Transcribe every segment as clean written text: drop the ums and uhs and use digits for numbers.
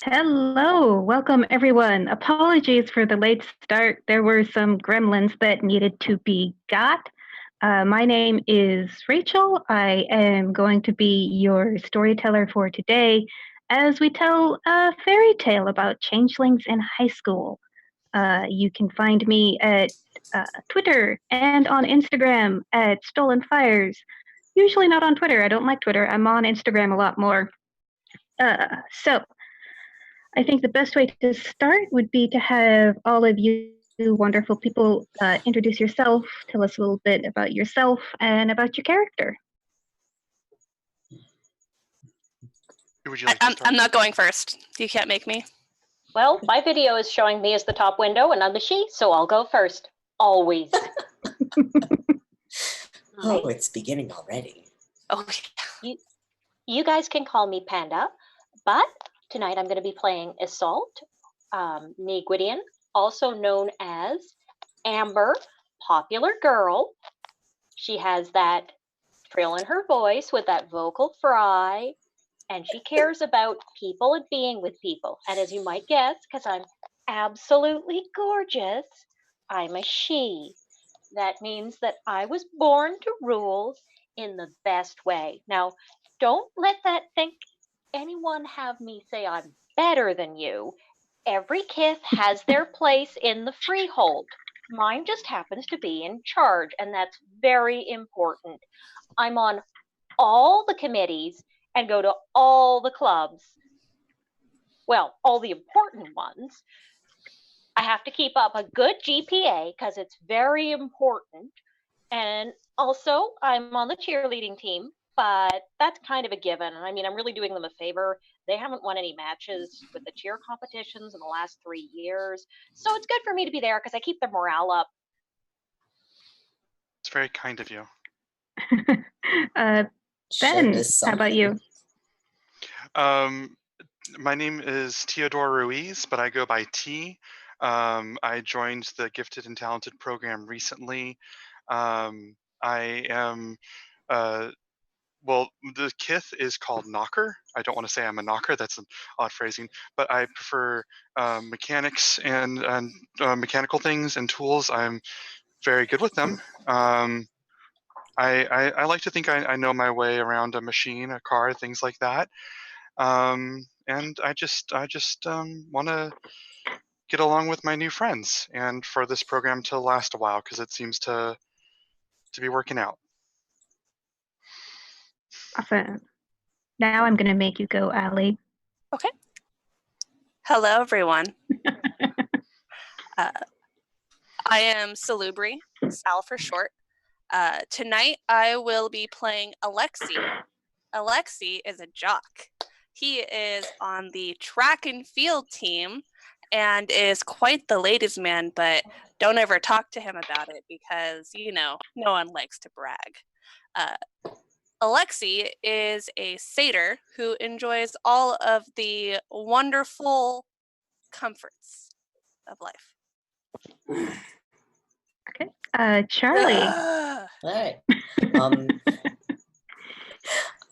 Hello, welcome everyone. Apologies for the late start. There were some gremlins that needed to be got. My name is Rachel. I am going to be your storyteller for today as we tell a fairy tale about changelings in high school. You can find me at Twitter and on Instagram at Stolen Fires. Usually not on Twitter. I don't like Twitter. I'm on Instagram a lot more. So I think the best way to start would be to have all of you wonderful people introduce yourself, tell us a little bit about yourself and about your character. Who would you like to start? I'm not going first. You can't make me. Well, my video is showing me as the top window and I'm the she, so I'll go first. Always. Oh, it's beginning already. Oh, You guys can call me Panda, but tonight I'm going to be playing Assault, Nigwidian, also known as Amber, popular girl. She has that trill in her voice with that vocal fry, and she cares about people and being with people. And as you might guess, because I'm absolutely gorgeous, I'm a she. That means that I was born to rule in the best way. Now, don't let that think anyone have me say I'm better than you. Every kith has their place in the freehold. Mine just happens to be in charge, and that's very important. I'm on all the committees and go to all the clubs. Well, all the important ones. I have to keep up a good GPA because it's very important. And also, I'm on the cheerleading team, but that's kind of a given. I mean, I'm really doing them a favor. They haven't won any matches with the cheer competitions in the last 3 years. So it's good for me to be there because I keep their morale up. It's very kind of you. Ben, how about you? My name is Teodoro Ruiz, but I go by T. I joined the Gifted and Talented program recently. I am, well, the kith is called knocker. I don't want to say I'm a knocker. That's an odd phrasing, but I prefer mechanics and mechanical things and tools. I'm very good with them. I like to think I know my way around a machine, a car, things like that. And I just want to get along with my new friends and for this program to last a while because it seems to be working out. Awesome. Now I'm going to make you go, Allie. okay. Hello, everyone. I am Salubri, Sal for short. Tonight, I will be playing Alexi. Alexi is a jock. He is on the track and field team and is quite the ladies' man, but don't ever talk to him about it because, you know, no one likes to brag. Alexi is a satyr who enjoys all of the wonderful comforts of life. Okay. Charlie. All right.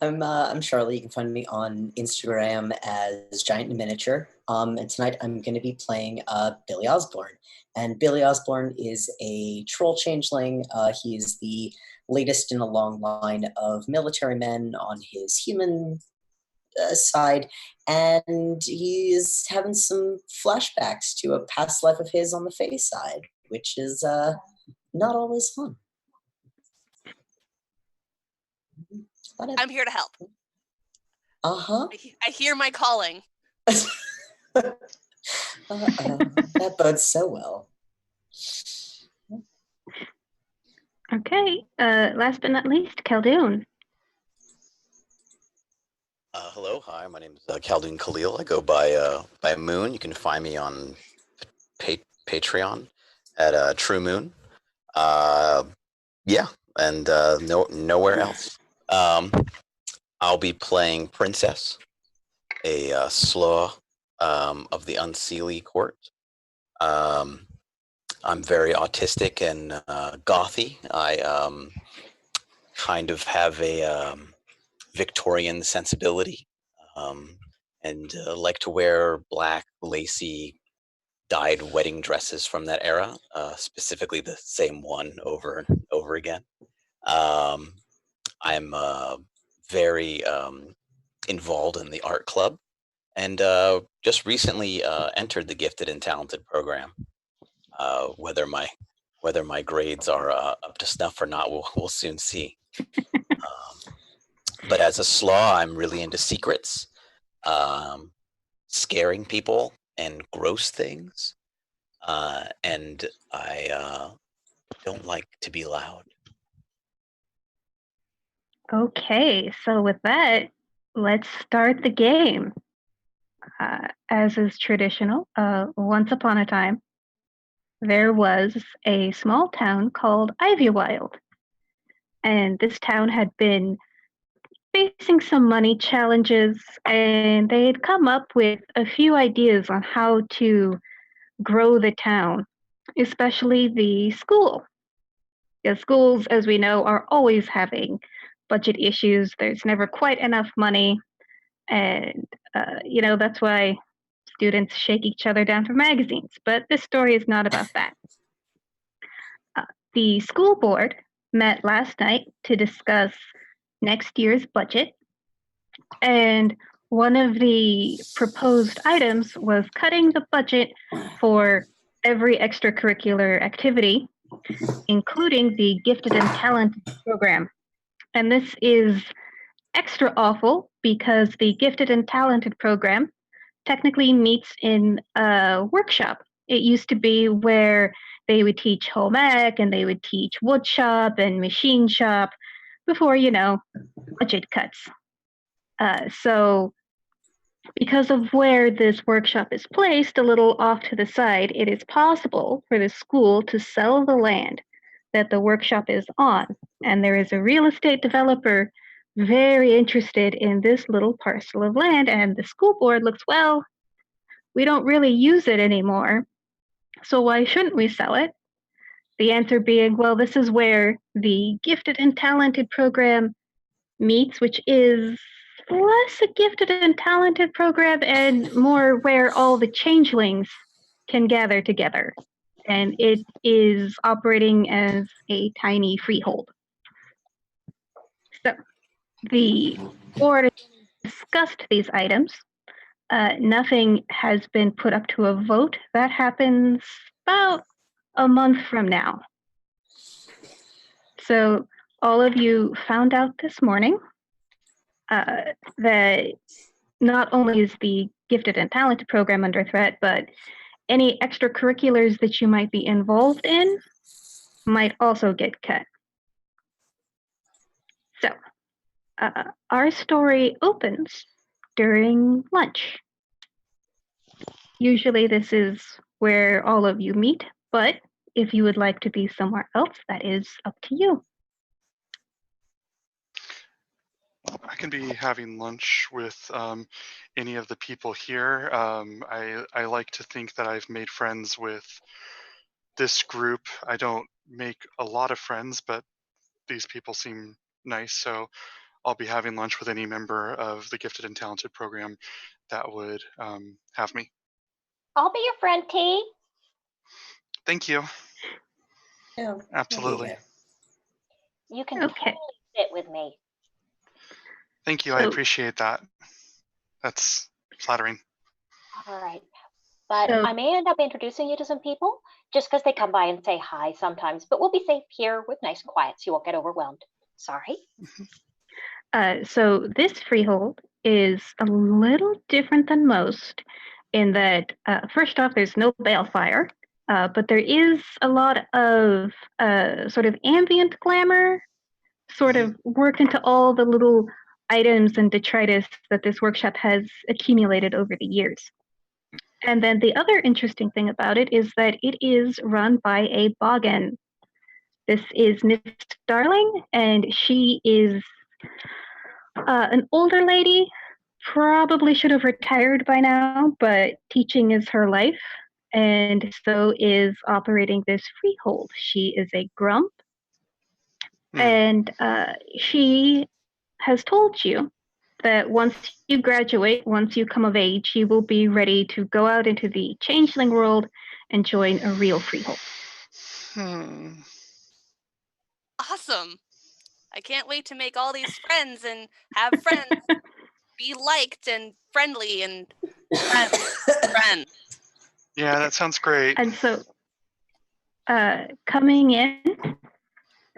I'm Charlie. You can find me on Instagram as Giant in Miniature. And tonight I'm going to be playing Billy Osborne. And Billy Osborne is a troll changeling. He is the latest in a long line of military men on his human side. And he's having some flashbacks to a past life of his on the Fae side, which is not always fun. I'm here to help. Uh-huh. I hear my calling. That bodes so well. Okay. Last but not least, Khaldun. Hello, hi. My name is Khaldun Khalil. I go by Moon. You can find me on Patreon at True Moon. Yeah, and nowhere else. I'll be playing Princess, a slaw of the Unseelie court. I'm very autistic and gothy. I kind of have a Victorian sensibility, and like to wear black, lacy, dyed wedding dresses from that era, specifically the same one over and over again. I'm very involved in the art club, and just recently entered the gifted and talented program. Whether my grades are up to snuff or not, we'll soon see. But as a slaw, I'm really into secrets, um, scaring people, and gross things. And I don't like to be loud. Okay, so with that, let's start the game. As is traditional, once upon a time, there was a small town called Ivywild. And this town had been facing some money challenges, and they had come up with a few ideas on how to grow the town, especially the school. Because schools, as we know, are always having budget issues. There's never quite enough money. And, that's why students shake each other down for magazines. But this story is not about that. The school board met last night to discuss next year's budget. And one of the proposed items was cutting the budget for every extracurricular activity, including the Gifted and Talented program. And this is extra awful because the Gifted and Talented program technically meets in a workshop. It used to be where they would teach home ec and they would teach wood shop and machine shop before, budget cuts. So because of where this workshop is placed, a little off to the side, it is possible for the school to sell the land that the workshop is on. And there is a real estate developer very interested in this little parcel of land, and the school board looks, well, we don't really use it anymore, so why shouldn't we sell it? The answer being, well, this is where the Gifted and Talented program meets, which is less a Gifted and Talented program and more where all the changelings can gather together. And it is operating as a tiny freehold. So the board discussed these items. Nothing has been put up to a vote. That happens about a month from now. So all of you found out this morning that not only is the Gifted and Talented program under threat, but any extracurriculars that you might be involved in might also get cut. So our story opens during lunch. Usually this is where all of you meet, but if you would like to be somewhere else, that is up to you. I can be having lunch with any of the people here. I like to think that I've made friends with this group. I don't make a lot of friends, but these people seem nice, so I'll be having lunch with any member of the Gifted and Talented program that would have me. I'll be your friend, T. Thank you. Yeah, Absolutely. You can Okay. totally sit with me. Thank you. I So- appreciate that. That's flattering. All right. But So- I may end up introducing you to some people just because they come by and say hi sometimes. But we'll be safe here with nice and quiet so you won't get overwhelmed. Sorry. So this freehold is a little different than most in that, first off, there's no balefire, but there is a lot of sort of ambient glamour sort of worked into all the little items and detritus that this workshop has accumulated over the years. And then the other interesting thing about it is that it is run by a boggin. This is Miss Darling, and she is an older lady, probably should have retired by now, but teaching is her life, and so is operating this freehold. She is a grump, and she has told you that once you graduate, once you come of age, you will be ready to go out into the Changeling world and join a real freehold. Awesome. I can't wait to make all these friends and have friends be liked and friendly and friends. Yeah, that sounds great. And so, coming in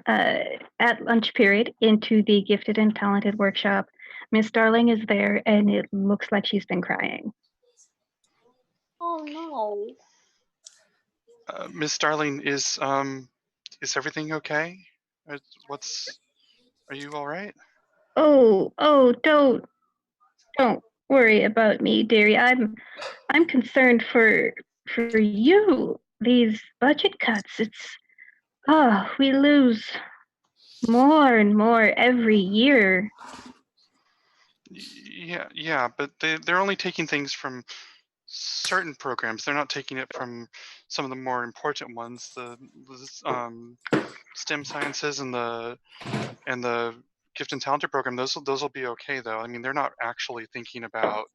at lunch period into the Gifted and Talented workshop, Miss Darling is there, and it looks like she's been crying. Oh no. Miss Darling, is everything okay? Are you all right? Oh, don't worry about me, dearie. I'm concerned for you. These budget cuts. We lose more and more every year. Yeah, but they're only taking things from certain programs. They're not taking it from some of the more important ones, the STEM sciences and the Gift and Talented program. Those will be okay though. I mean, they're not actually thinking about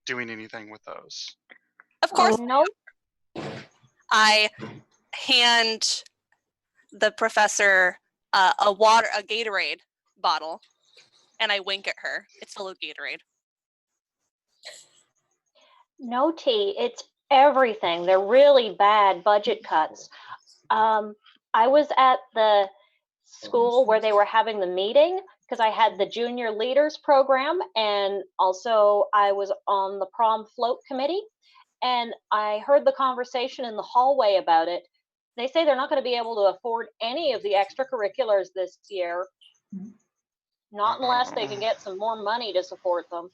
doing anything with those. Of course, No. I hand the professor a Gatorade bottle, and I wink at her. It's full of Gatorade. No, T, it's everything. They're really bad budget cuts. I was at the school where they were having the meeting because I had the junior leaders program, and also I was on the prom float committee, and I heard the conversation in the hallway about it. They say they're not going to be able to afford any of the extracurriculars this year, not unless they can get some more money to support them.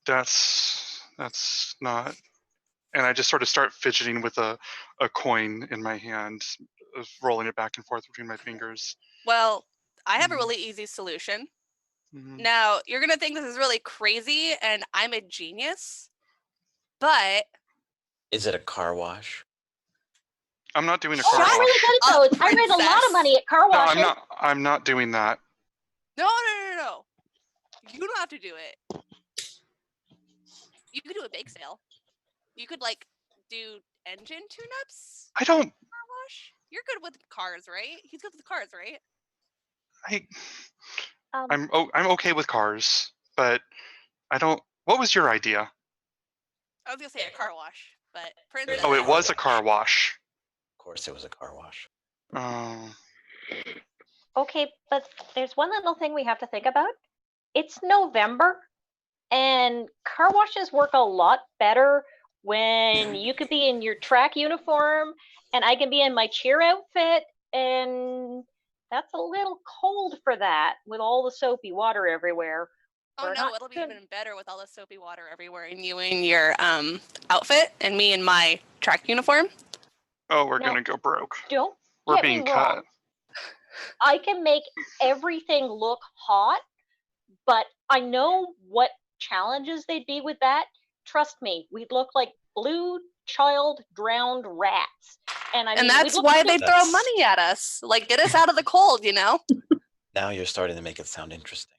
That's not. And I just sort of start fidgeting with a coin in my hand, rolling it back and forth between my fingers. Well, I have a really easy solution. Mm-hmm. Now, you're going to think this is really crazy and I'm a genius, but... Is it a car wash? I'm not doing a Oh, car I wash. really got it though. I made a lot of money at car No, washes. I'm not doing that. No. You don't have to do it. You could do a bake sale. You could, like, do engine tune-ups. I don't... Car wash? You're good with cars, right? He's good with cars, right? I'm okay with cars, but I don't... What was your idea? I was going to say a car wash, but... Princess... Oh, it was a car wash. Of course it was a car wash. Oh. Okay, but there's one little thing we have to think about. It's November, and car washes work a lot better when you could be in your track uniform and I can be in my cheer outfit, and that's a little cold for that with all the soapy water everywhere. Oh no, it'll be even better with all the soapy water everywhere and you in your outfit and me in my track uniform. Oh, we're gonna go broke. We're being cut. I can make everything look hot, but I know what challenges they'd be with that. Trust me, we'd look like blue child drowned rats. And that's why they throw money at us. Like, get us out of the cold, you know? Now you're starting to make it sound interesting.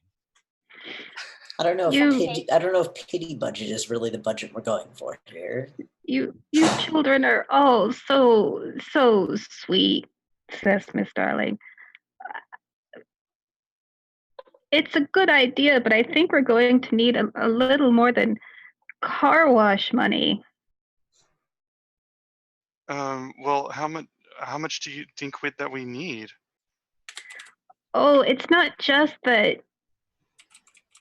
I don't know if pity budget is really the budget we're going for here. You children are all so sweet, says Miss Darling. It's a good idea, but I think we're going to need a little more than car wash money. Well, how much do you think that we need? Oh, it's not just that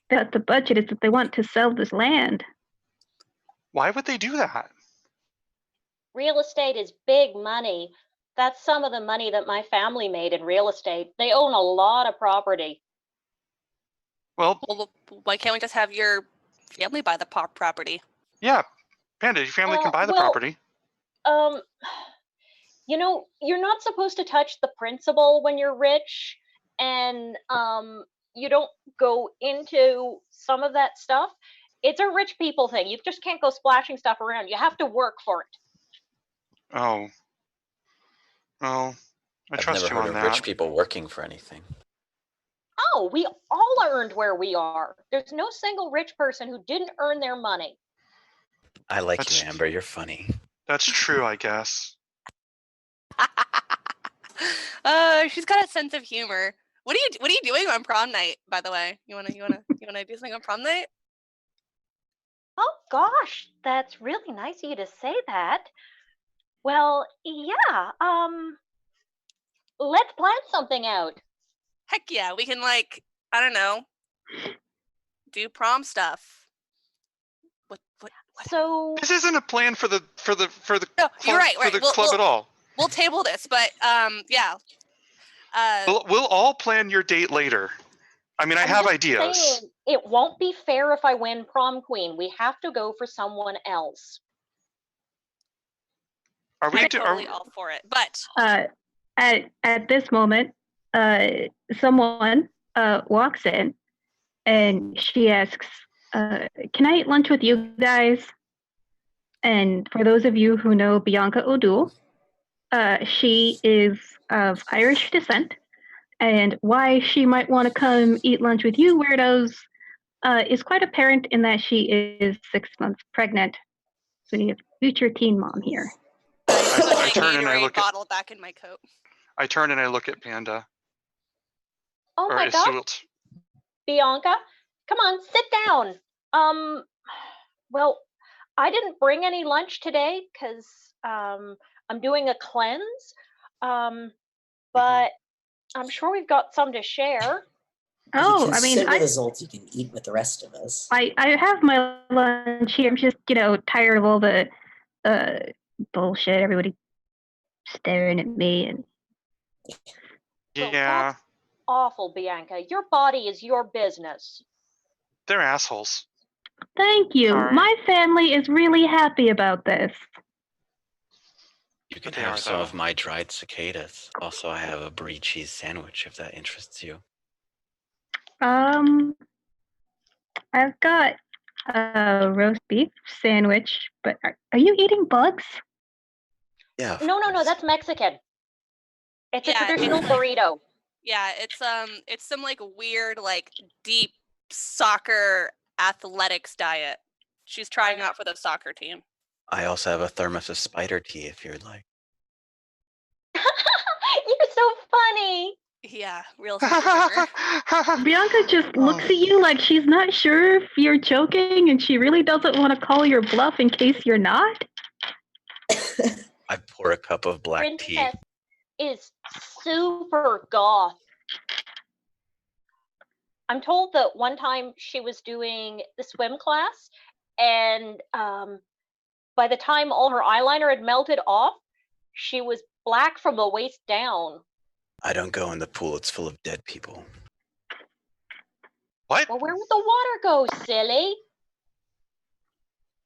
the budget, it's that they want to sell this land. Why would they do that? Real estate is big money. That's some of the money that my family made in real estate. They own a lot of property. Well, why can't we just have your family buy the property? Yeah, Panda, your family can buy the property. You know, you're not supposed to touch the principal when you're rich, and you don't go into some of that stuff. It's a rich people thing. You just can't go splashing stuff around. You have to work for it. Oh. Well, I trust you on that. I've never heard of rich people working for anything. No, we all earned where we are. There's no single rich person who didn't earn their money. I like That's- you, Amber. You're funny. That's true, I guess. She's got a sense of humor. What are you doing on prom night, by the way? You wanna do something on prom night? Oh gosh, that's really nice of you to say that. Well, yeah, let's plan something out. Heck yeah, we can I don't know, do prom stuff. What? So This isn't a plan for the No, club, you're right. for the club at all. We'll table this, but yeah. We'll all plan your date later. I mean, I I'm have just ideas. saying, it won't be fair if I win prom queen. We have to go for someone else. Are we? I'm totally all for it, but At this moment, someone walks in and she asks, "Can I eat lunch with you guys?" And for those of you who know Bianca O'Doul, she is of Irish descent, and why she might want to come eat lunch with you weirdos is quite apparent in that she is 6 months pregnant. So we have future teen mom here. I put my turn and I Gatorade look at. bottle back in my coat. I turn and I look at Panda. Oh Or my god, Isult. Bianca, come on, sit down. Well, I didn't bring any lunch today because I'm doing a cleanse. But I'm sure we've got some to share. Oh, you can I mean, sit with Isolt, you can eat with the rest of us. I have my lunch here. I'm just, tired of all the bullshit. Everybody staring at me and Well, Yeah, that's awful, Bianca. Your body is your business. they're assholes. thank you. Sorry. My family is really happy about this. You can They have are, some of though. my dried cicadas. Also, I have a brie cheese sandwich if that interests you. I've got a roast beef sandwich, but are you eating bugs? Yeah. of No, course. that's Mexican. It's a Yeah, traditional it's like- burrito. Yeah, it's some weird deep soccer athletics diet. She's trying out for the soccer team. I also have a thermos of spider tea if you would like. You're so funny. Yeah, real sense of humor. Bianca just looks at you like she's not sure if you're joking and she really doesn't want to call your bluff in case you're not. I pour a cup of black tea. Princess is super goth. I'm told that one time she was doing the swim class, and by the time all her eyeliner had melted off, she was black from the waist down. I don't go in the pool, it's full of dead people. What? Well, where would the water go, silly?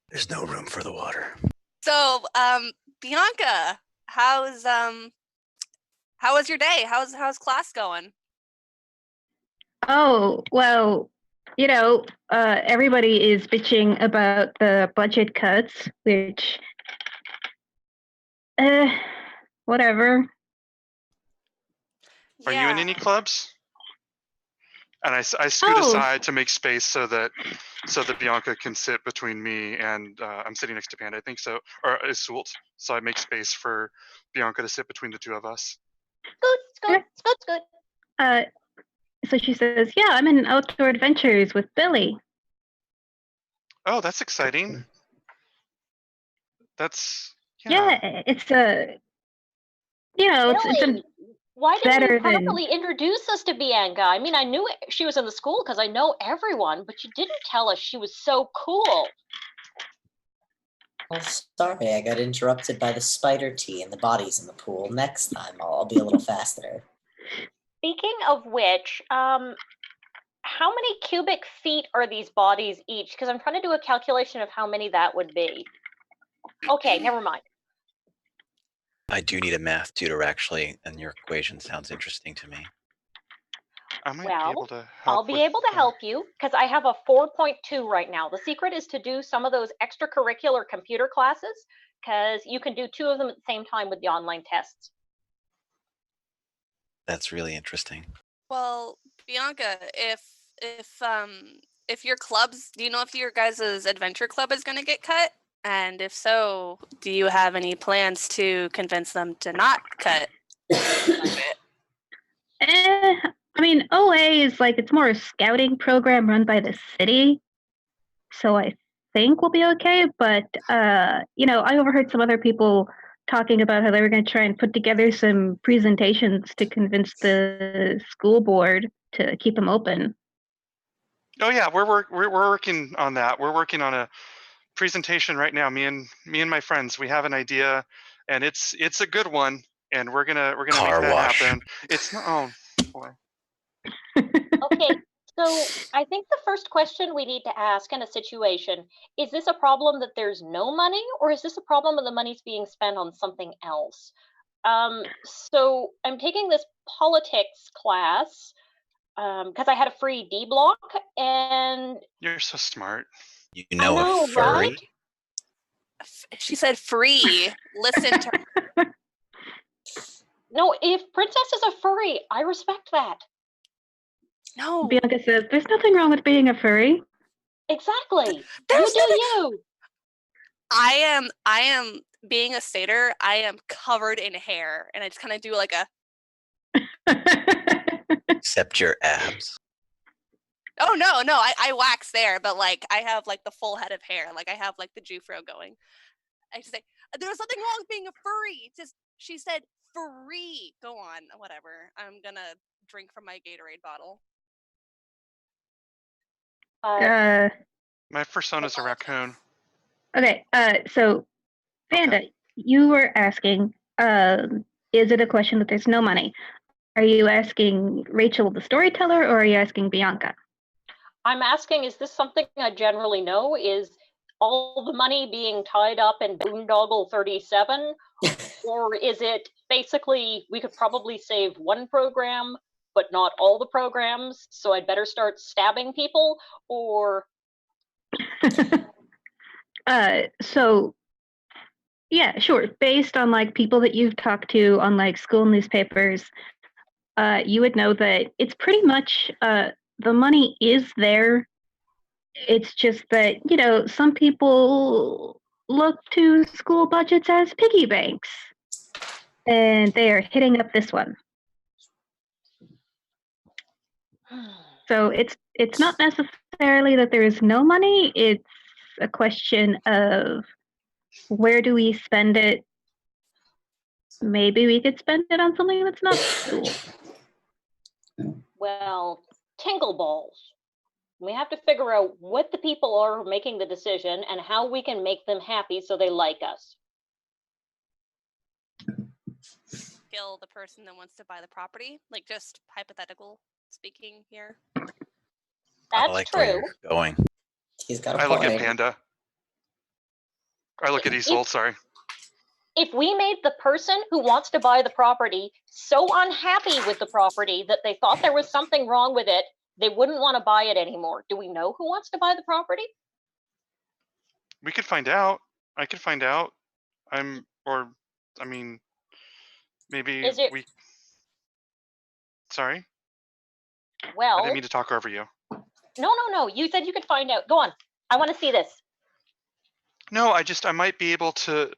There's no room for the water. So, Bianca, how was your day? How's class going? Oh, well, everybody is bitching about the budget cuts, which, whatever. Are you in any clubs? And I scoot aside to make space so that Bianca can sit between me and I'm sitting next to Panda, I think so, or Isult. So I make space for Bianca to sit between the two of us. Scoot. So she says, "Yeah, I'm in Outdoor Adventures with Billy." Oh, that's exciting. That's Yeah, it's a, it's Billy, why didn't better you than- properly introduce us to Bianca? I mean, I knew she was in the school because I know everyone, but you didn't tell us she was so cool. Oh, sorry, I got interrupted by the spider tea and the bodies in the pool. Next time, I'll be a little faster. Speaking of which, how many cubic feet are these bodies each? Because I'm trying to do a calculation of how many that would be. Okay, never mind. I do need a math tutor, actually, and your equation sounds interesting to me. I might Well, be able to help. I'll be able to help you because I have a 4.2 right now. The secret is to do some of those extracurricular computer classes because you can do 2 of them at the same time with the online tests. That's really interesting. Well, Bianca, if your clubs, do you know if your guys' adventure club is going to get cut? And if so, do you have any plans to convince them to not cut it? I mean, OA is like, it's more a scouting program run by the city. So I think we'll be okay. But, you know, I overheard some other people talking about how they were going to try and put together some presentations to convince the school board to keep them open. Oh yeah, we're working on that. We're working on a presentation right now. Me and my friends, we have an idea, and it's a good one, and we're gonna Car make that wash. happen. It's not. Oh boy. Okay, so I think the first question we need to ask in a situation, is this a problem that there's no money, or is this a problem that the money's being spent on something else? So I'm taking this politics class because I had a free D block, and You're so smart. You know, know, a furry? right? She said free. Listen to her. no, if Princess is a furry, I respect that. No. Bianca says, there's nothing wrong with being a furry. Exactly. There's you do you. I am being a satyr. I am covered in hair, and I just kind of do like a. Except your abs. Oh no, I wax there, but like I have like the full head of hair. Like I have like the Jufro going. I just say there's nothing wrong with being a furry. It's just she said free. Go on, whatever. I'm gonna drink from my Gatorade bottle. My persona's a raccoon. Okay, so Panda, you were asking, is it a question that there's no money? Are you asking Rachel the storyteller, or are you asking Bianca? I'm asking, is this something I generally know? Is all the money being tied up in Boondoggle 37? Or is it basically, we could probably save one program, but not all the programs, so I'd better start stabbing people? Or So yeah, sure. Based on like people that you've talked to on like school newspapers, you would know that it's pretty much the money is there. It's just that, you know, some people look to school budgets as piggy banks, and they are hitting up this one. So it's not necessarily that there is no money. It's a question of where do we spend it? Maybe we could spend it on something that's not school. well, tinkle balls. We have to figure out what the people are making the decision and how we can make them happy so they like us. Kill the person that wants to buy the property, like just hypothetical speaking here. That's I like where true. you're going. He's got a I point. look at Panda. I look at Isolde, sorry. If we made the person who wants to buy the property so unhappy with the property that they thought there was something wrong with it, they wouldn't want to buy it anymore. Do we know who wants to buy the property? We could find out. I could find out. Maybe Is it- we. Sorry, I Well, didn't mean to talk over you. no. You said you could find out. Go on. I want to see this. No, I might be able to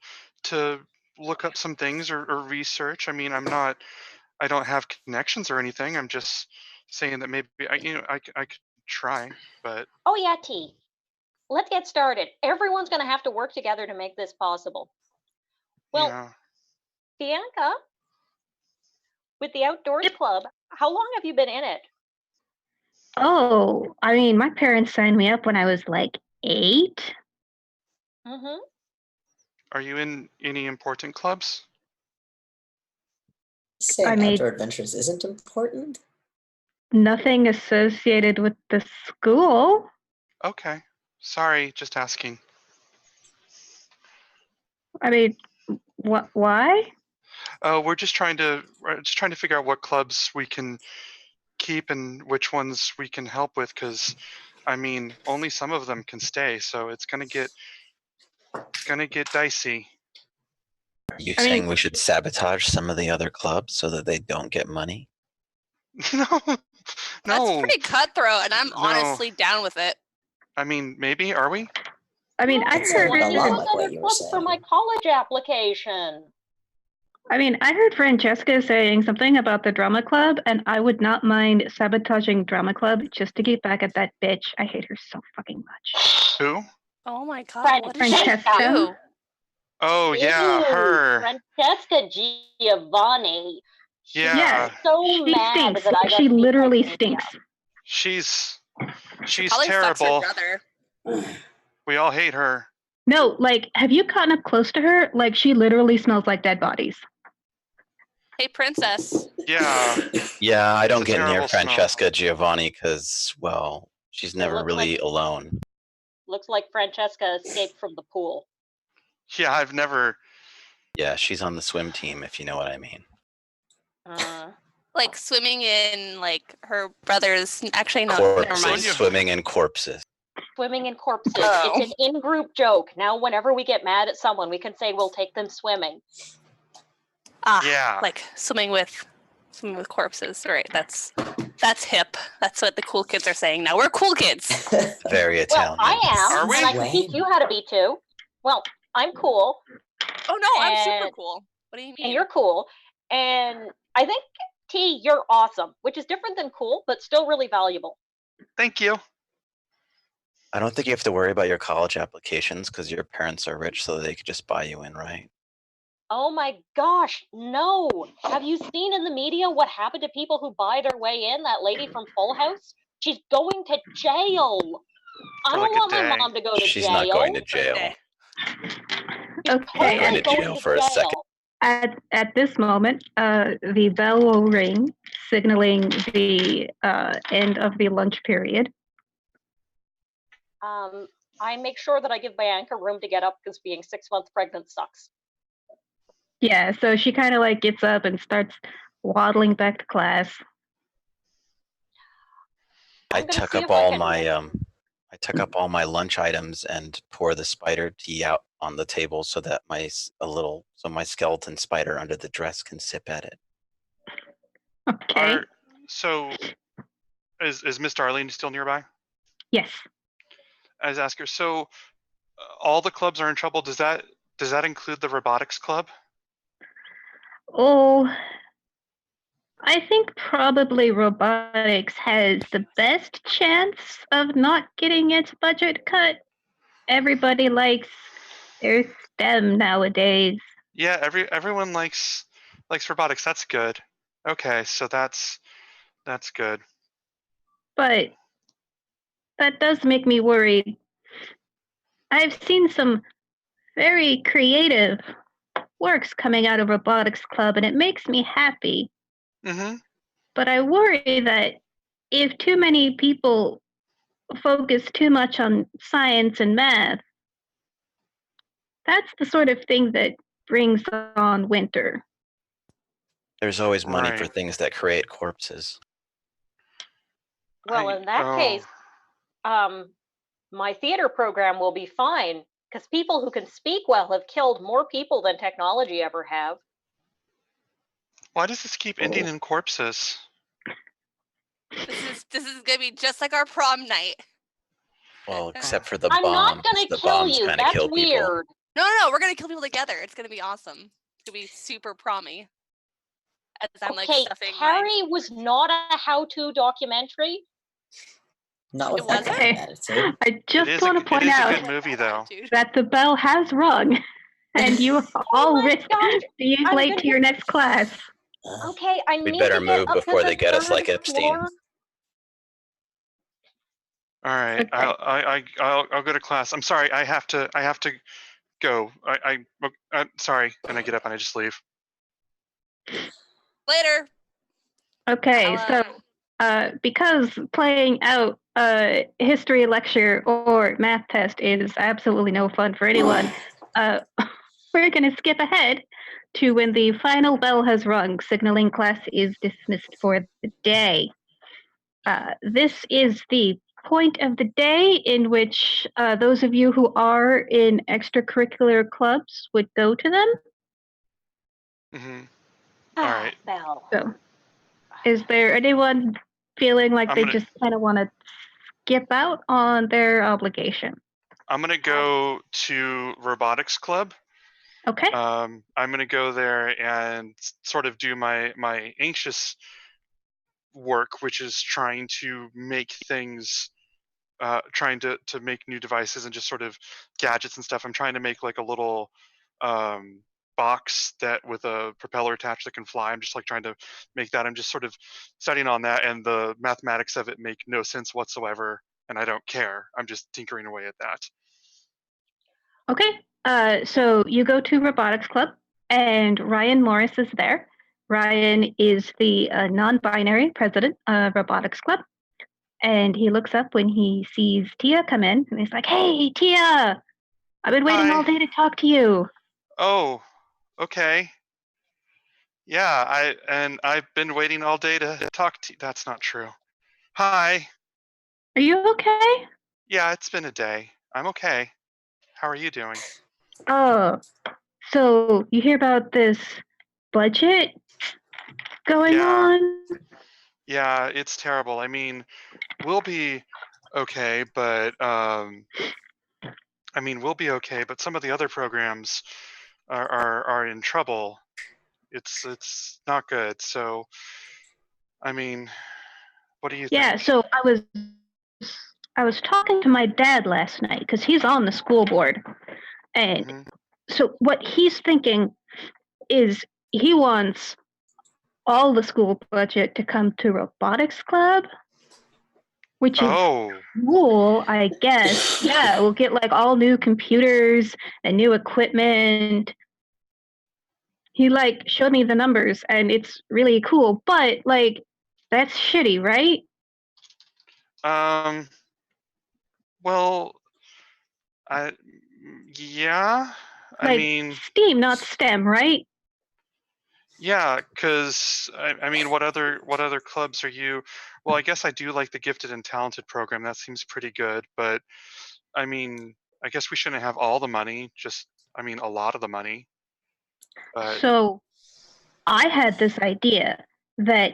look up some things or research. I mean, I don't have connections or anything. I'm just saying that maybe I could try, but Oh yeah, T. Let's get started. Everyone's going to have to work together to make this possible. Well, yeah. Bianca, with the Outdoors Club, how long have you been in it? Oh, I mean, my parents signed me up when I was like 8. Mm-hmm. Are you in any important clubs? Saying outdoor adventures isn't important? Nothing associated with the school. Okay. Sorry, just asking. I mean, why? We're just trying to figure out what clubs we can keep and which ones we can help with, because I mean, only some of them can stay, so it's gonna get dicey. Are you saying we should sabotage some of the other clubs so that they don't get money? No, That's no. pretty cutthroat, and I'm No. honestly down with it. I mean, maybe. Are we? I mean, I It's heard. a I lot need like another what you were club for my saying. college application. I mean, I heard Francesca saying something about the drama club, and I would not mind sabotaging drama club just to get back at that bitch. I hate her so fucking much. Who? Oh my god, what did she Francesca. do? Oh yeah, Ew, her. Francesca Giovanni. Yeah, So She mad stinks. that I got She to be literally playing stinks. she's She probably fucks her terrible. brother. We all hate her. No, like, have you gotten up close to her? Like, she literally smells like dead bodies. Hey, princess. Yeah, Yeah, I don't It's a get near terrible smell. Francesca Giovanni because, well, she's never looks really like- alone. Looks like Francesca escaped from the pool. yeah. I've never. Yeah, she's on the swim team, if you know what I mean. Like swimming in like her brother's. Actually, no. Never Corpses, mind. swimming in corpses. Swimming in corpses. Oh. It's an in-group joke. Now, whenever we get mad at someone, we can say we'll take them swimming. Ah, Yeah. like swimming with corpses. Right. That's hip. That's what the cool kids are saying now. We're cool kids. Very Well, Italian. I am, Are we? and I can teach you how to be too. Well, I'm cool, Oh no, I'm super And- cool. What do you mean? and you're cool, and I think T, you're awesome, which is different than cool, but still really valuable. Thank you. I don't think you have to worry about your college applications because your parents are rich, so they could just buy you in, right? Oh my gosh, no! Have you seen in the media what happened to people who buy their way in? That lady from Full House? She's going to jail. I For don't like a want my day. mom to go to She's jail. not going to For a jail. day. Okay, Going to at, jail for a second. at this moment, the bell will ring, signaling the end of the lunch period. I make sure that I give Bianca room to get up because being 6 months pregnant sucks. Yeah, so she kind of like gets up and starts waddling back to class. I I'm gonna tuck see up if I all can- my I tuck up all my lunch items and pour the spider tea out on the table so that my skeleton spider under the dress can sip at it. Okay. So, is Miss Darlene still nearby? Yes. I was ask her. So, all the clubs are in trouble. Does that include the robotics club? Oh, I think probably robotics has the best chance of not getting its budget cut. Everybody likes their STEM nowadays. Yeah, everyone likes robotics. That's good. Okay, so that's good. But that does make me worried. I've seen some very creative works coming out of Robotics Club, and it makes me happy. Mm-hmm. But I worry that if too many people focus too much on science and math, that's the sort of thing that brings on winter. There's always money for Right. things that create corpses. Well, in that case, my theater program will be fine because people who can speak well have killed more people than technology ever have. Why does this keep ending in corpses? This is gonna be just like our prom night. Well, except for the I'm bomb. not 'cause gonna the kill bombs you. kinda That's kill people. weird. No, we're gonna kill people together. It's gonna be awesome. It's gonna be super prommy. As I'm like Okay, stuffing my. Carrie was not a how-to documentary. Not with It that wasn't? kind of attitude. I just want to it point is out a good movie, though. Dude. that the bell has rung, and you all my risk gosh, being I'm late gonna to your get- next class. Okay, I We need better to get move up to before the they get us like third Epstein. floor. All right, Okay. I'll go to class. I'm sorry, I have to go. I'm sorry, and I get up and I just leave. Later. Okay, so because playing out a history lecture or math test is absolutely no fun for anyone, we're going to skip ahead to when the final bell has rung, signaling class is dismissed for the day. This is the point of the day in which those of you who are in extracurricular clubs would go to them. Mm-hmm. All right. Bell. So, Is there anyone feeling like I'm they gonna- just kind of want to skip out on their obligation? I'm gonna go to Robotics Club. Okay. I'm gonna go there and sort of do my anxious work, which is trying to make things, trying to make new devices and just sort of gadgets and stuff. I'm trying to make like a little box that with a propeller attached that can fly. I'm just like trying to make that. I'm just sort of studying on that, and the mathematics of it make no sense whatsoever, and I don't care. I'm just tinkering away at that. Okay. So you go to Robotics Club, and Ryan Morris is there. Ryan is the non-binary president of Robotics Club, and he looks up when he sees Tia come in, and he's like, "Hey, Tia! I've been waiting all Hi. day to talk to you." Oh, okay. Yeah, I've been waiting all day to talk to you. That's not true. Hi. Are you okay? Yeah, it's been a day. I'm okay. How are you doing? Oh, so you hear about this budget going Yeah. on? Yeah, it's terrible. I mean, we'll be okay, but we'll be okay, but some of the other programs are in trouble. It's not good. So, I mean, what do you Yeah, think? so I was talking to my dad last night because he's on the school board, and Mhm. so what he's thinking is he wants all the school budget to come to Robotics Club, which is Oh, cool, I guess. Yeah, we'll get like all new computers and new equipment. He like showed me the numbers and it's really cool, but like that's shitty, right? well, I yeah. I Like mean, STEAM, not STEM, right? yeah, because what other clubs are you? Well, I guess I do like the gifted and talented program. That seems pretty good, but I mean, I guess we shouldn't have all the money. Just, a lot of the money. But So I had this idea that,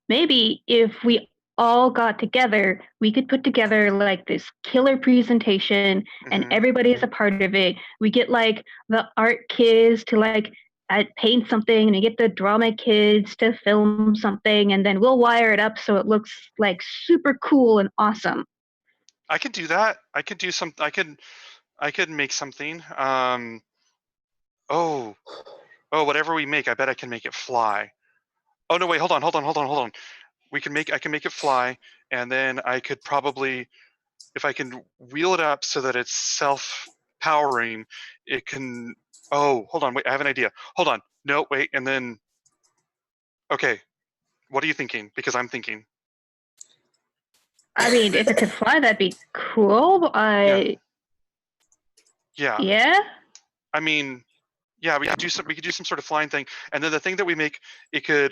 maybe if we all got together, we could put together like this killer presentation and mhm. everybody's a part of it. We get like the art kids to like paint something and we get the drama kids to film something and then we'll wire it up so it looks like super cool and awesome. I could do that. I could do some. I could make something. Oh, whatever we make, I bet I can make it fly. Oh no, wait, hold on. I can make it fly, and then I could probably, if I can wheel it up so that it's self-powering, it can. Oh, hold on, wait, I have an idea. Hold on, no, wait, and then. Okay, what are you thinking? Because I'm thinking. I mean, if it could fly, that'd be cool. Yeah. Yeah. I mean, yeah, we could do some sort of flying thing, and then the thing that we make, it can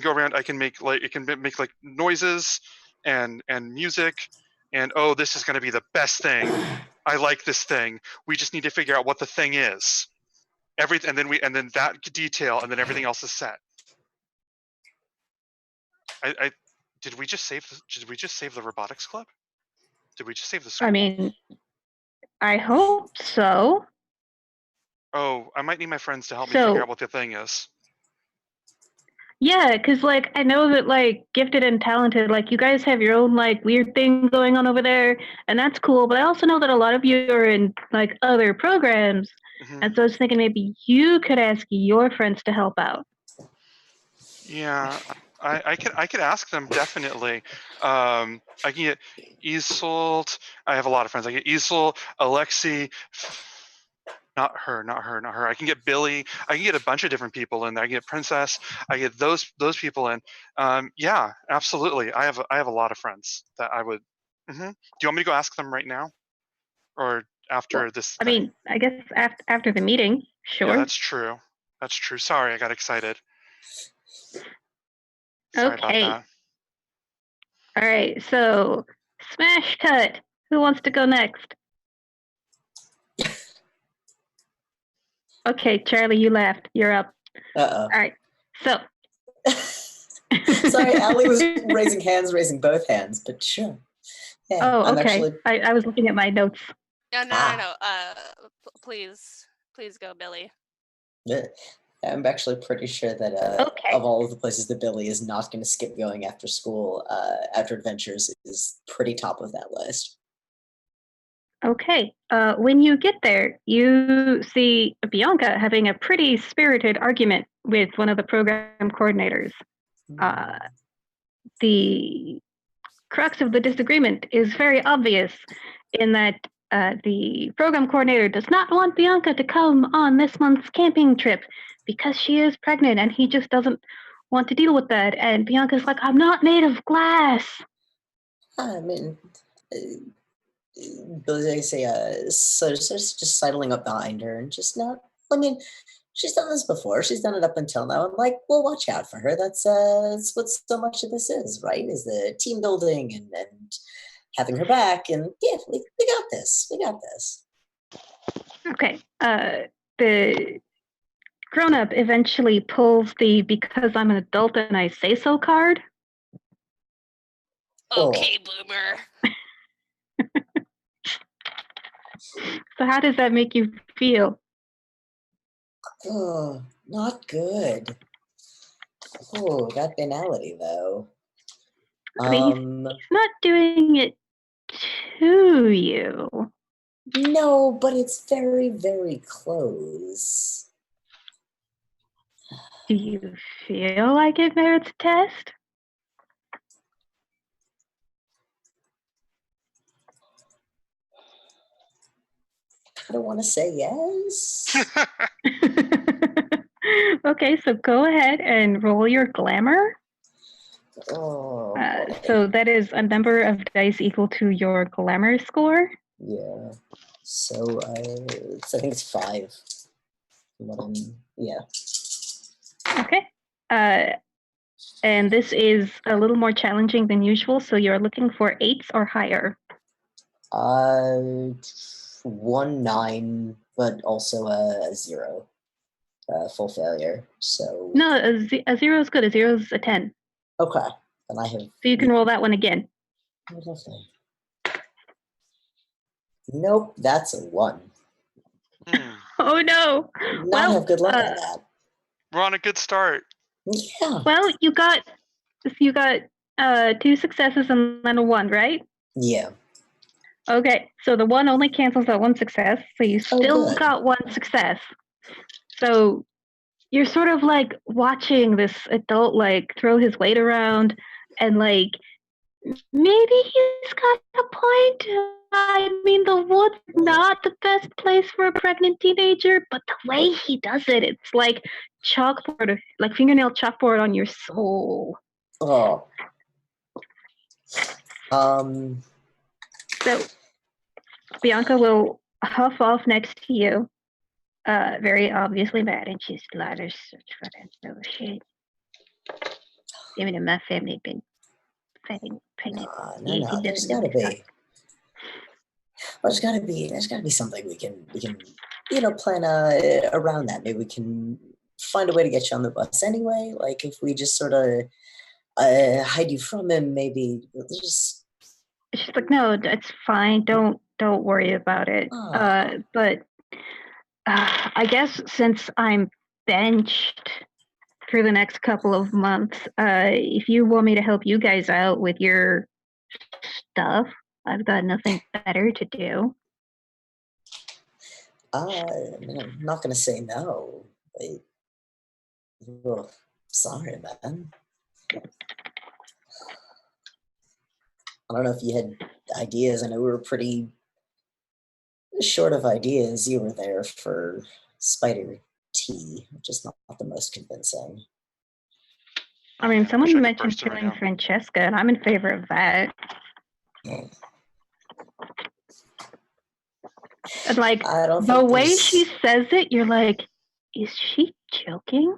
go around. I can make like make like noises and music, and oh, this is going to be the best thing. I like this thing. We just need to figure out what the thing is. And then that detail, and then everything else is set. I did we just save the robotics club? Did we just save the school? I mean, I hope so. Oh, I might need my friends to help me So- figure out what the thing is. Yeah, because like I know that like gifted and talented, like you guys have your own like weird thing going on over there, and that's cool. But I also know that a lot of you are in like other programs, Mhm. and so I was thinking maybe you could ask your friends to help out. Yeah, I could ask them definitely. I can get Isolt. I have a lot of friends. I get Isolt, Alexi. Not her. I can get Billy. I can get a bunch of different people in there. I can get Princess. I get those people in. Yeah, absolutely. I have a lot of friends that I would. Do you want me to go ask them right now, or after Well, this I thing? mean, I guess after the meeting, sure. Yeah, that's true. That's true. Sorry, I got excited. Sorry about Okay. that. All right, so smash cut. Who wants to go next? Okay, Charlie, you left. You're up. Uh-oh. All right. So Sorry, Allie was raising both hands, but sure. Yeah, Oh, I'm okay. actually. I was looking at my notes. No. Please go, Billy. Yeah, I'm actually pretty sure that Okay. of all of the places that Billy is not going to skip going after school, after adventures is pretty top of that list. Okay. When you get there, you see Bianca having a pretty spirited argument with one of the program coordinators. The crux of the disagreement is very obvious in that the program coordinator does not want Bianca to come on this month's camping trip because she is pregnant and he just doesn't want to deal with that. And Bianca's like, I'm not made of glass. I mean, Billy, I say, so just sidling up behind her and just not. I mean, she's done this before. She's done it up until now. And like, we'll watch out for her. That's what so much of this is, right? Is the team building and having her back. And yeah, we got this. We got this. Okay. The grown-up eventually pulls the because I'm an adult and I say so card. Okay, boomer. So how does that make you feel? Oh, not good. Oh, that banality though. I mean, he's not doing it to you. No, but it's very, very close. Do you feel like it merits a test? I don't want to say yes. Okay, so go ahead and roll your glamour. Oh. So that is a number of dice equal to your glamour score. Yeah. So I think it's 5. Yeah. Okay. And this is a little more challenging than usual, so you're looking for 8s or higher. 1 9, but also a 0. Full failure. So No, a 0 is good. A 0 is a 10. okay. And I have. So you can roll that one again. Nope, that's a 1. Oh no! Not have good luck on that. We're on a good start. Yeah. Well, you got 2 successes and then a 1, right? Yeah. Okay, so the 1 only cancels out 1 success, so you still good. got 1 success. So you're sort of like watching this adult like throw his weight around and like maybe he's got a point. I mean, the wood's not the best place for a pregnant teenager, but the way he does it, it's like chalkboard, like fingernail chalkboard on your soul. Oh. So Bianca will huff off next to you, very obviously mad, and she's like, "There's such fucking bullshit. Even in my family, been fighting pregnant. No. There's gotta be. Well, there's gotta be something we can plan around that. Maybe we can find a way to get you on the bus anyway. Like if we just sort of hide you from him, maybe just. She's like, no, it's fine. Don't worry about it. But I guess since I'm benched for the next couple of months, if you want me to help you guys out with your stuff, I've got nothing better to do. I'm not gonna say no. Sorry, man. I don't know if you had ideas. I know we were pretty short of ideas. You were there for Spider Tea, which is not the most convincing. I mean, someone mentioned killing Francesca, and I'm in favor of that. And like the way she says it, you're like, is she joking?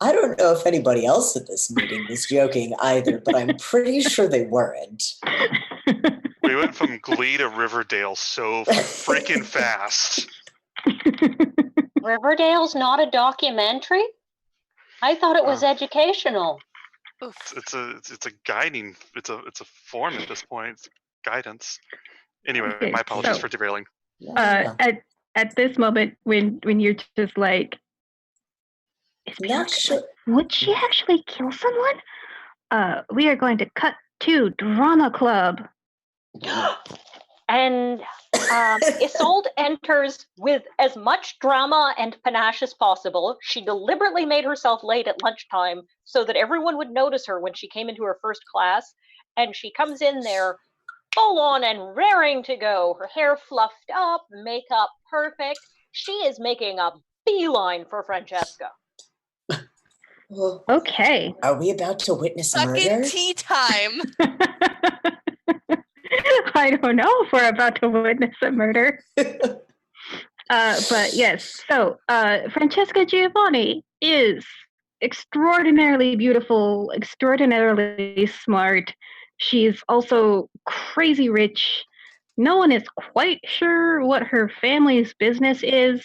I don't know if anybody else at this meeting was joking either, but I'm pretty sure they weren't. We went from Glee to Riverdale so freaking fast. Riverdale's not a documentary? I thought it was educational. Oof. It's a guiding. It's a form at this point. It's guidance. Anyway, Okay, my apologies so- for derailing. Yeah. At this moment, when you're just like, is Not Bianca- sure. would she actually kill someone? We are going to cut to drama club. And Isolde enters with as much drama and panache as possible. She deliberately made herself late at lunchtime so that everyone would notice her when she came into her first class. And she comes in there full on and raring to go. Her hair fluffed up, makeup perfect. She is making a beeline for Francesca. Well, Okay. are we about to witness Fucking murder? tea time. I don't know if we're about to witness a murder. But yes, so Francesca Giovanni is extraordinarily beautiful, extraordinarily smart. She's also crazy rich. No one is quite sure what her family's business is.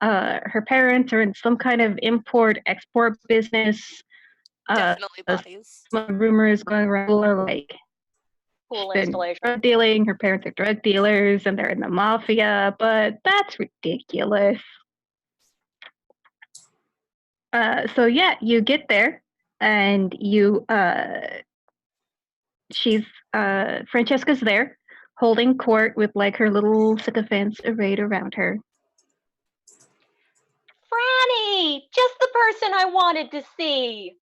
Her parents are in some kind of import-export business. Definitely bodies. Some rumors going around are like Pool been installation. drug dealing. Her parents are drug dealers and they're in the mafia, but that's ridiculous. So yeah, you get there and you she's Francesca's there holding court with like her little sycophants arrayed around her. Franny, just the person I wanted to see.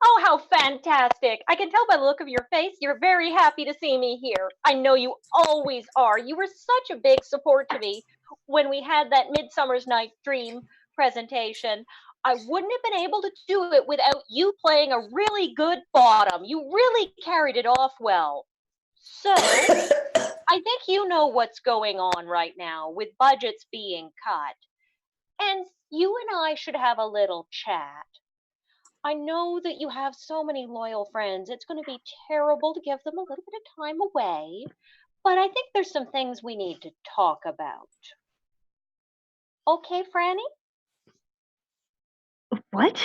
Oh, how fantastic. I can tell by the look of your face you're very happy to see me here. I know you always are. You were such a big support to me when we had that Midsummer's Night Dream presentation. I wouldn't have been able to do it without you playing a really good bottom. You really carried it off well. So, I think you know what's going on right now with budgets being cut. And you and I should have a little chat. I know that you have so many loyal friends. It's going to be terrible to give them a little bit of time away, but I think there's some things we need to talk about. Okay, Franny? What?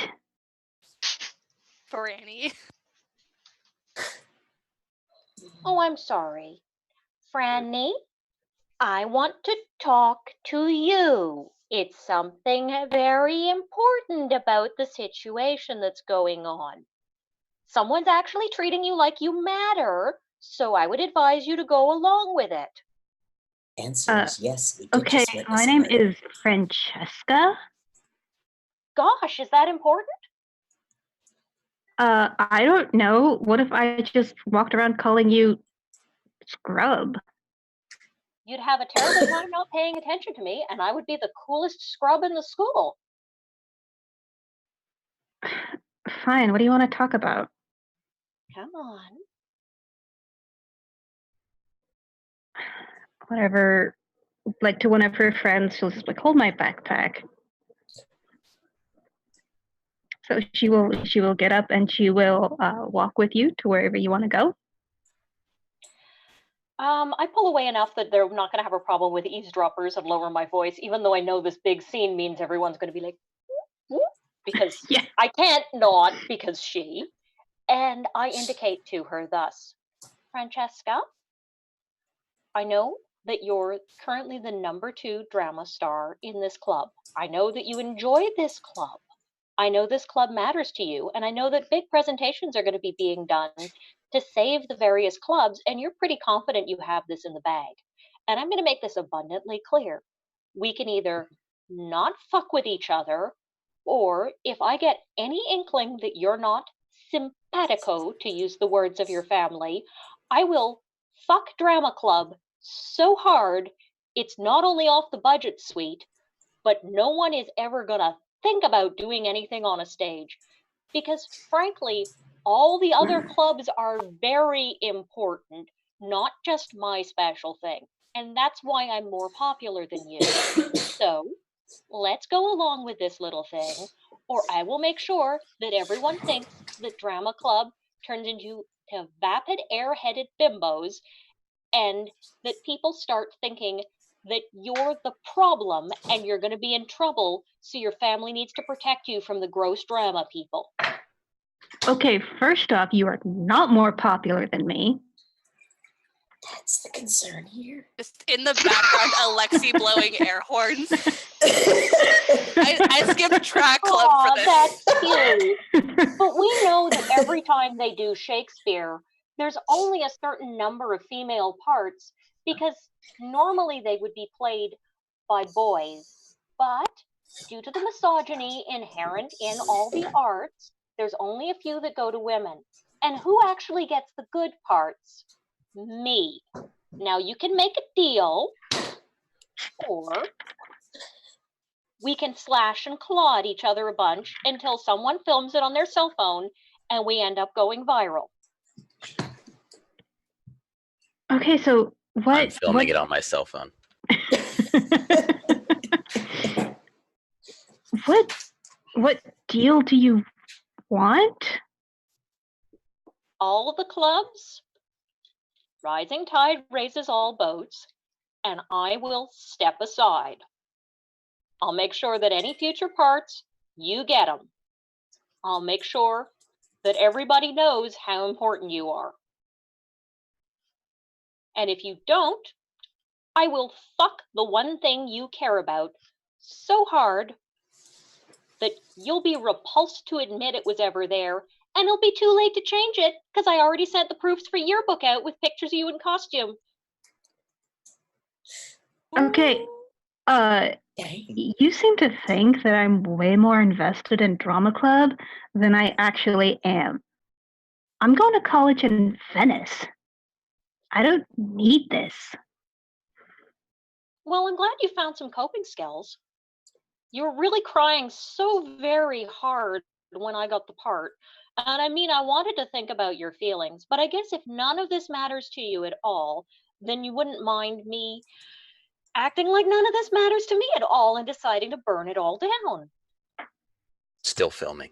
Franny. Oh, I'm sorry. Franny, I want to talk to you. It's something very important about the situation that's going on. Someone's actually treating you like you matter, so I would advise you to go along with it. Answer is yes. We did Okay, just witness my name murder. is Francesca. Gosh, is that important? I don't know. What if I just walked around calling you scrub? You'd have a terrible time not paying attention to me, and I would be the coolest scrub in the school. Fine, what do you want to talk about? Come on. Whatever, like to one of her friends, she'll just like, hold my backpack. So she will get up and she will walk with you to wherever you want to go. I pull away enough that they're not going to have a problem with eavesdroppers and lower my voice, even though I know this big scene means everyone's going to be like, whoop, whoop, because Yeah. I can't not because she. And I indicate to her thus, Francesca, I know that you're currently the #2 drama star in this club. I know that you enjoy this club. I know this club matters to you, and I know that big presentations are going to be being done to save the various clubs, and you're pretty confident you have this in the bag. And I'm going to make this abundantly clear. We can either not fuck with each other, or if I get any inkling that you're not simpatico, to use the words of your family, I will fuck Drama Club so hard it's not only off the budget suite, but no one is ever going to think about doing anything on a stage. Because frankly, all the other clubs are very important, not just my special thing. And that's why I'm more popular than you. So let's go along with this little thing, or I will make sure that everyone thinks that Drama Club turns into vapid airheaded bimbos, and that people start thinking that you're the problem and you're going to be in trouble, so your family needs to protect you from the gross drama people. Okay, first off, you are not more popular than me. That's the concern here. Just in the background, Alexi blowing air horns. I skipped track club Aw, for this. that's cute. But we know that every time they do Shakespeare, there's only a certain number of female parts, because normally they would be played by boys. But due to the misogyny inherent in all the arts, there's only a few that go to women. And who actually gets the good parts? Me. Now you can make a deal, or we can slash and claw at each other a bunch until someone films it on their cell phone and we end up going viral. Okay, so what? I'm filming it on my cell phone. What deal do you want? All of the clubs, rising tide raises all boats, and I will step aside. I'll make sure that any future parts, you get them. I'll make sure that everybody knows how important you are. And if you don't, I will fuck the one thing you care about so hard that you'll be repulsed to admit it was ever there, and it'll be too late to change it because I already sent the proofs for your book out with pictures of you in costume. Okay, Dang. you seem to think that I'm way more invested in drama club than I actually am. I'm going to college in Venice. I don't need this. Well, I'm glad you found some coping skills. You were really crying so very hard when I got the part. And I mean, I wanted to think about your feelings, but I guess if none of this matters to you at all, then you wouldn't mind me acting like none of this matters to me at all and deciding to burn it all down. Still filming.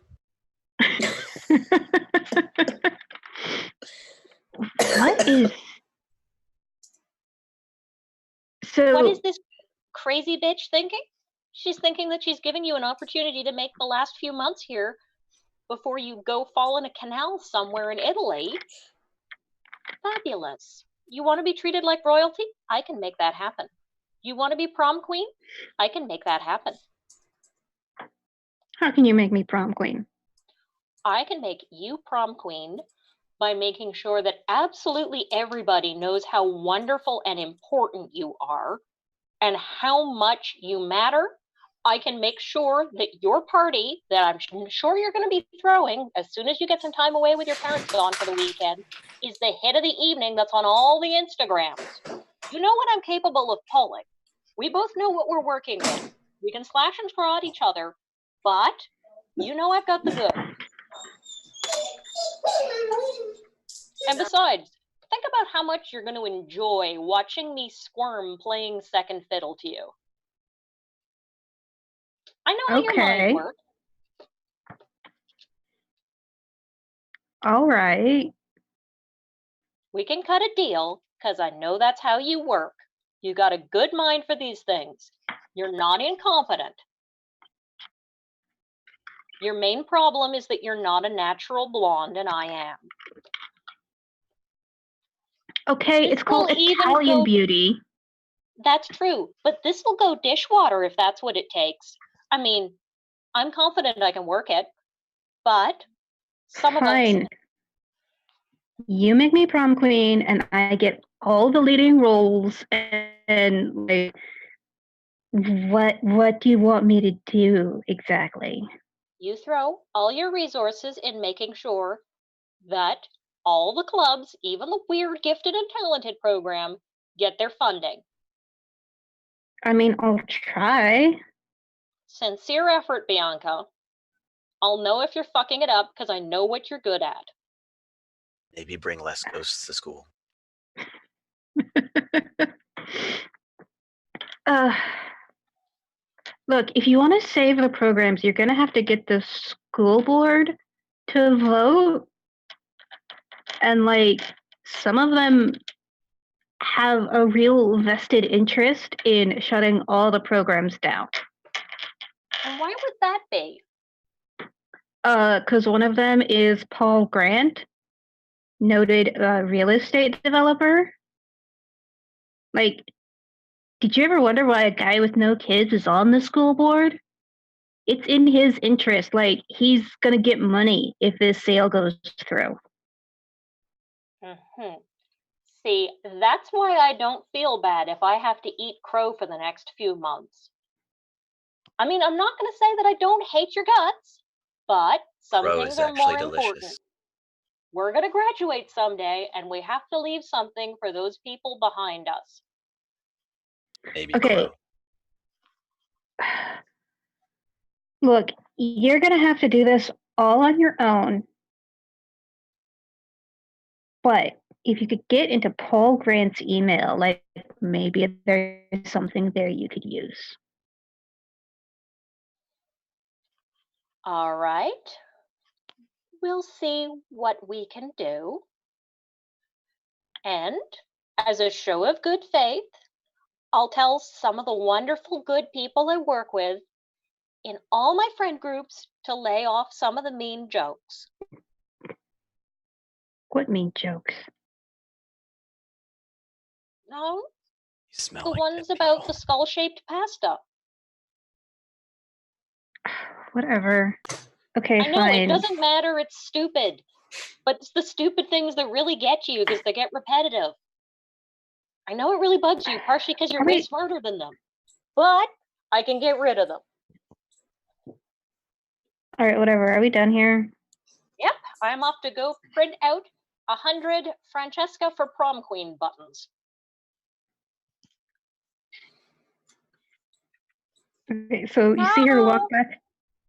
What is... So... What is this crazy bitch thinking? She's thinking that she's giving you an opportunity to make the last few months here before you go fall in a canal somewhere in Italy. Fabulous. You want to be treated like royalty? I can make that happen. You want to be prom queen? I can make that happen. How can you make me prom queen? I can make you prom queen by making sure that absolutely everybody knows how wonderful and important you are and how much you matter. I can make sure that your party that I'm sure you're going to be throwing as soon as you get some time away with your parents gone for the weekend is the hit of the evening that's on all the Instagrams. You know what I'm capable of pulling. We both know what we're working with. We can slash and scraw at each other, but you know I've got the goods. And besides, think about how much you're going to enjoy watching me squirm playing second fiddle to you. I know how your mind works. All right. We can cut a deal because I know that's how you work. You got a good mind for these things. You're not incompetent. Your main problem is that you're not a natural blonde and I am. Okay, This it's called will even Italian go- beauty. That's true, but this will go dishwater if that's what it takes. I mean, I'm confident I can work it, but some of us... Fine. You make me prom queen and I get all the leading roles and like what do you want me to do exactly? You throw all your resources in making sure that all the clubs, even the weird gifted and talented program, get their funding. I mean, I'll try. Sincere effort, Bianca. I'll know if you're fucking it up because I know what you're good at. Maybe bring less ghosts to school. Look, if you want to save the programs, you're going to have to get the school board to vote. And like some of them have a real vested interest in shutting all the programs down. And why would that be? Because one of them is Paul Grant, noted real estate developer. Like, did you ever wonder why a guy with no kids is on the school board? It's in his interest. Like, he's gonna get money if this sale goes through. Mm-hmm. See, that's why I don't feel bad if I have to eat crow for the next few months. I mean, I'm not going to say that I don't hate your guts, but some Crow things is are actually more important. delicious. We're going to graduate someday, and we have to leave something for those people behind us. Maybe Okay. crow. Look, you're gonna have to do this all on your own. But if you could get into Paul Grant's email, like maybe there's something there you could use. All right. We'll see what we can do. And as a show of good faith, I'll tell some of the wonderful good people I work with in all my friend groups to lay off some of the mean jokes. What mean jokes? No, You smell the like ones dead about people. the skull-shaped pasta. Whatever. Okay, I know, fine. it doesn't matter, it's stupid. But it's the stupid things that really get you because they get repetitive. I know it really bugs you, partially because you're Are way we- smarter than them. But I can get rid of them. All right, whatever. Are we done here? Yep, I'm off to go print out 100 Francesca for prom queen buttons. Okay, so you see her walk back.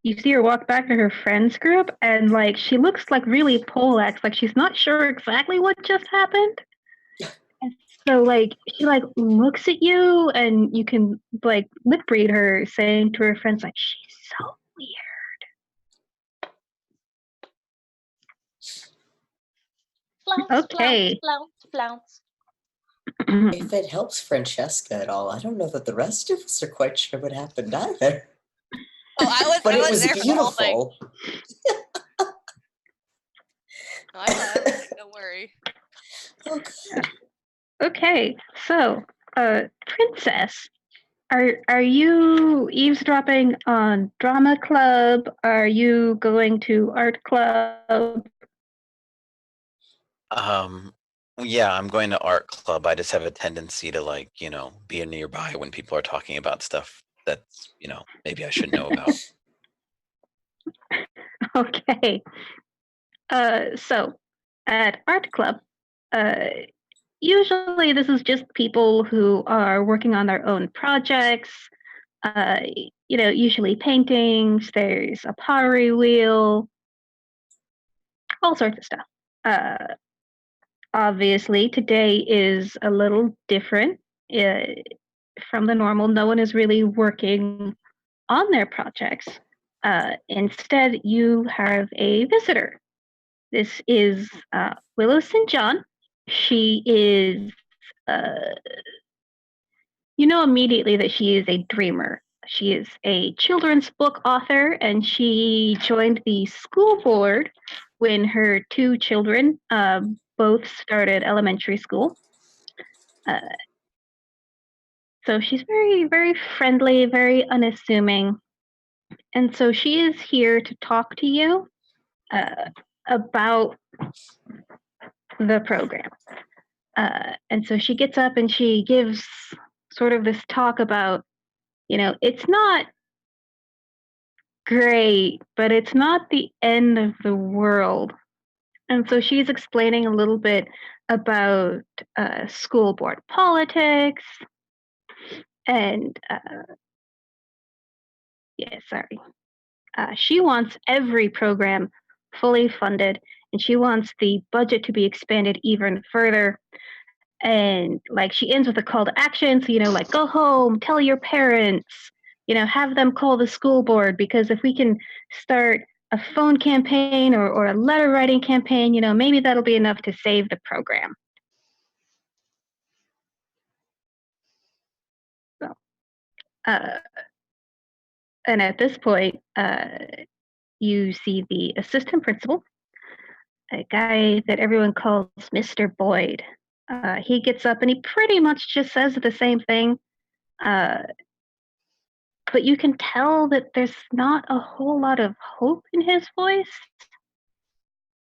You see her walk back to her friends group, and like she looks like really poleaxed, like she's not sure exactly what just happened. And so like she like looks at you, and you can like lip read her, saying to her friends like, "She's so weird." Flounce, Okay. flounce, flounce, flounce. If it helps Francesca at all, I don't know that the rest of us are quite sure what happened either. Oh, I But it was was there for the whole thing. beautiful. No, I saw everything. Don't worry. Oh, good. Okay, so Princess, are you eavesdropping on drama club? Are you going to art club? Yeah, I'm going to art club. I just have a tendency to like, be nearby when people are talking about stuff that's, maybe I should know about. Okay. So at art club, usually this is just people who are working on their own projects. Usually paintings. There's a pottery wheel, all sorts of stuff. Obviously, today is a little different from the normal. No one is really working on their projects. Instead, you have a visitor. This is Willow St. John. She is, you know immediately that she is a dreamer. She is a children's book author, and she joined the school board when her two children both started elementary school. So she's very, very friendly, very unassuming. And so she is here to talk to you about the program. And so she gets up and she gives sort of this talk about, it's not great, but it's not the end of the world. And so she's explaining a little bit about school board politics and, she wants every program fully funded, and she wants the budget to be expanded even further. And like she ends with a call to action. So, like go home, tell your parents, have them call the school board, because if we can start a phone campaign or a letter writing campaign, maybe that'll be enough to save the program. Uh, and at this point, you see the assistant principal, a guy that everyone calls Mr. Boyd. He gets up and he pretty much just says the same thing, but you can tell that there's not a whole lot of hope in his voice.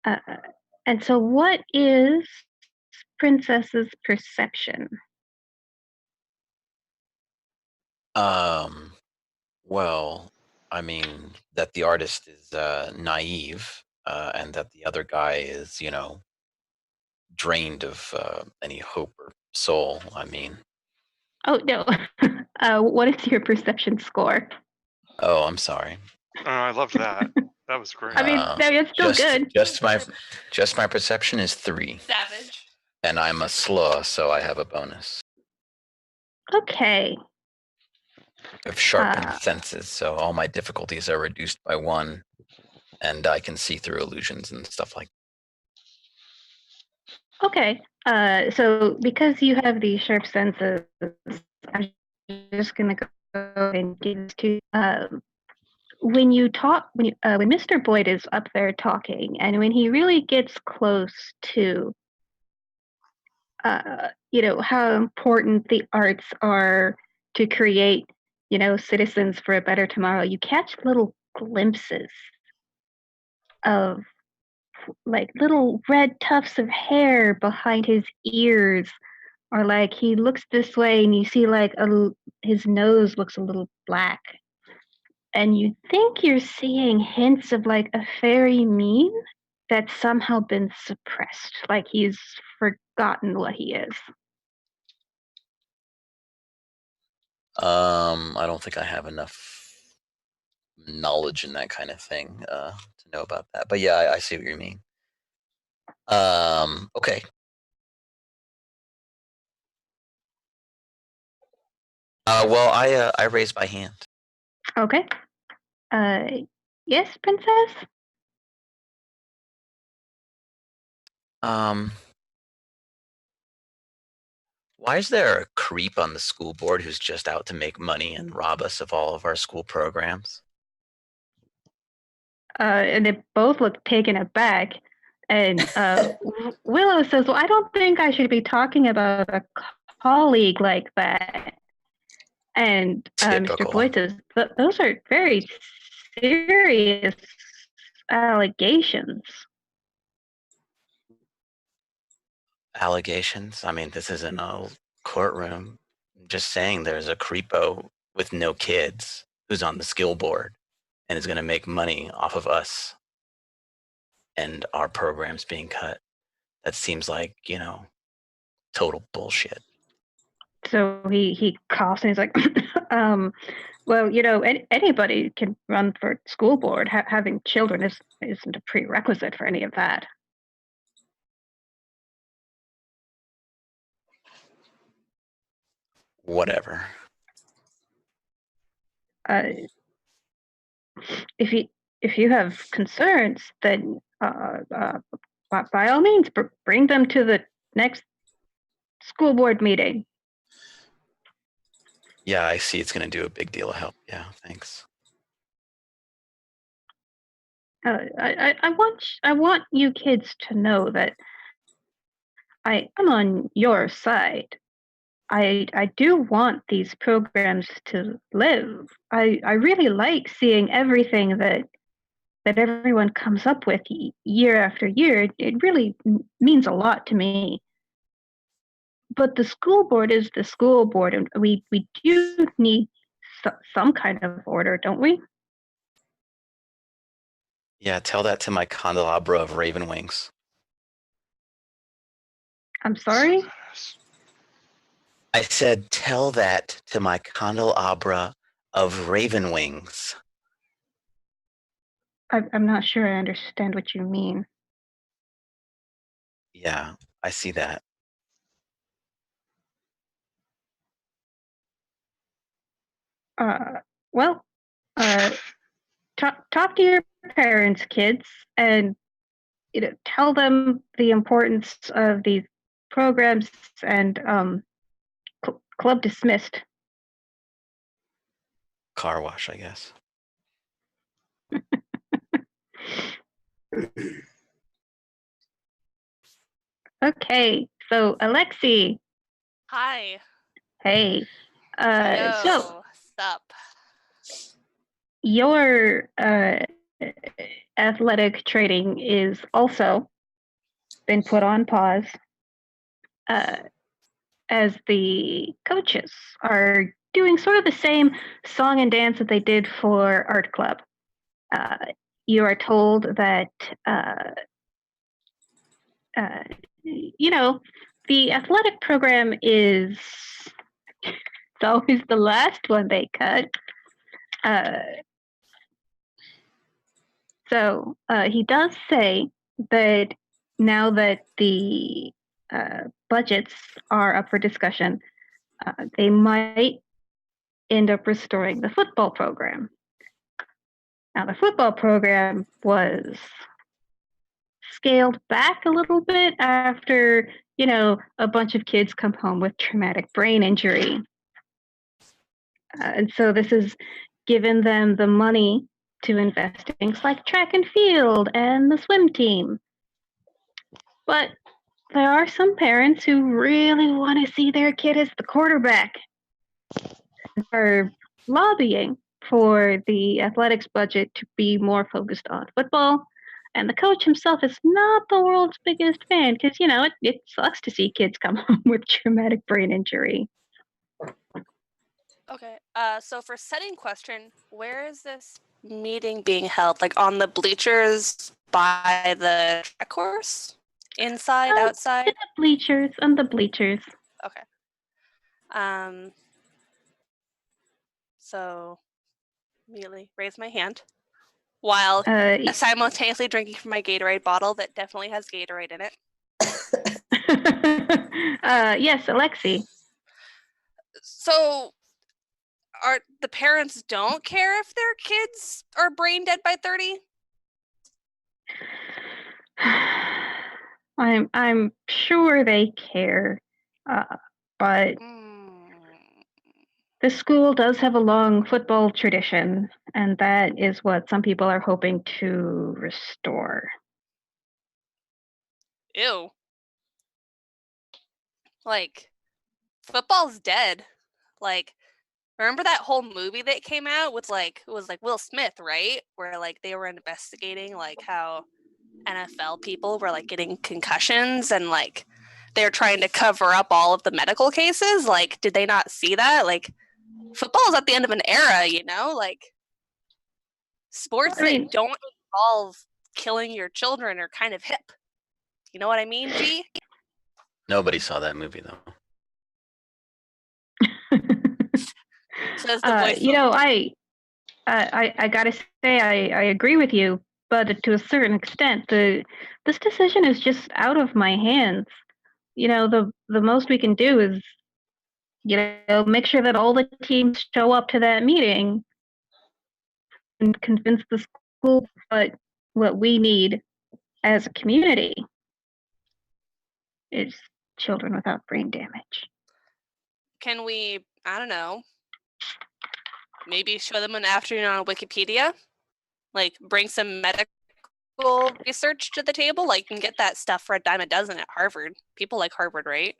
And so, what is Princess's perception? Well, I mean that the artist is naive, and that the other guy is, drained of any hope or soul. I mean, Oh, no. What is your perception score? oh, I'm sorry. Oh, I loved that. That was great. I mean, it's still good. Just my perception is 3, Savage. and I'm a slaw, so I have a bonus. Okay. I have sharpened senses, so all my difficulties are reduced by 1, and I can see through illusions and stuff like that. Okay. So because you have these sharp senses, I'm just gonna go and give this to when you talk when Mr. Boyd is up there talking, and when he really gets close to how important the arts are to create citizens for a better tomorrow, you catch little glimpses of like little red tufts of hair behind his ears, or like he looks this way and you see like his nose looks a little black, and you think you're seeing hints of like a fairy meme that's somehow been suppressed, like he's forgotten what he is. I don't think I have enough knowledge in that kind of thing to know about that. But yeah, I see what you mean. Okay. Well, I raised my hand. Okay. Yes, princess? Why is there a creep on the school board who's just out to make money and rob us of all of our school programs? And they both look taken aback. And Willow says, well, I don't think I should be talking about a colleague like that. And Mr. Boyd says, those are very serious allegations. Allegations? I mean, this isn't a courtroom. I'm just saying there's a creepo with no kids who's on the skill board and is going to make money off of us and our programs being cut. That seems like, total bullshit. So he coughs and he's like, well, anybody can run for school board. Having children isn't a prerequisite for any of that. Whatever. If you have concerns, then by all means, bring them to the next school board meeting. Yeah, I see. It's going to do a big deal of help. Yeah, thanks. I want you kids to know that I'm on your side. I do want these programs to live. I really like seeing everything that everyone comes up with year after year. It really means a lot to me. But the school board is the school board, and we do need some kind of order, don't we? Yeah, tell that to my candelabra of raven wings. I'm sorry? I said, tell that to my candelabra of raven wings. I'm not sure I understand what you mean. Yeah, I see that. Well, talk to your parents, kids, and tell them the importance of these programs, and club dismissed. car wash, I guess. Okay, so Alexi, Hi. hey. So Yo. Sup. your athletic training is also been put on pause as the coaches are doing sort of the same song and dance that they did for art club. You are told that the athletic program is it's always the last one they cut. So he does say that now that the budgets are up for discussion, they might end up restoring the football program. Now, the football program was scaled back a little bit after, a bunch of kids come home with traumatic brain injury. And so this has given them the money to invest in things like track and field and the swim team. But there are some parents who really want to see their kid as the quarterback. Are lobbying for the athletics budget to be more focused on football. And the coach himself is not the world's biggest fan because, it sucks to see kids come home with traumatic brain injury. Okay. So for setting question, where is this meeting being held? Like on the bleachers by the track course? Inside, outside? On the bleachers. Okay. So immediately raise my hand while simultaneously drinking from my Gatorade bottle that definitely has Gatorade in it. Yes, Alexi. So are the parents don't care if their kids are brain dead by 30? I'm sure they care, but the school does have a long football tradition, and that is what some people are hoping to restore. Ew. Like, football's dead. Like, remember that whole movie that came out with it was like Will Smith, right? Where they were investigating how NFL people were getting concussions and they're trying to cover up all of the medical cases. Did they not see that? Football is at the end of an era, sports that don't involve killing your children are kind of hip. You know what I mean, G? Nobody saw that movie though. Says the voice. I gotta say I agree with you, but to a certain extent, this decision is just out of my hands. The most we can do is make sure that all the teams show up to that meeting and convince the school what we need as a community is children without brain damage. Can we, I don't know, maybe show them an afternoon on Wikipedia? Bring some medical research to the table? You can get that stuff for a dime a dozen at Harvard. People like Harvard, right?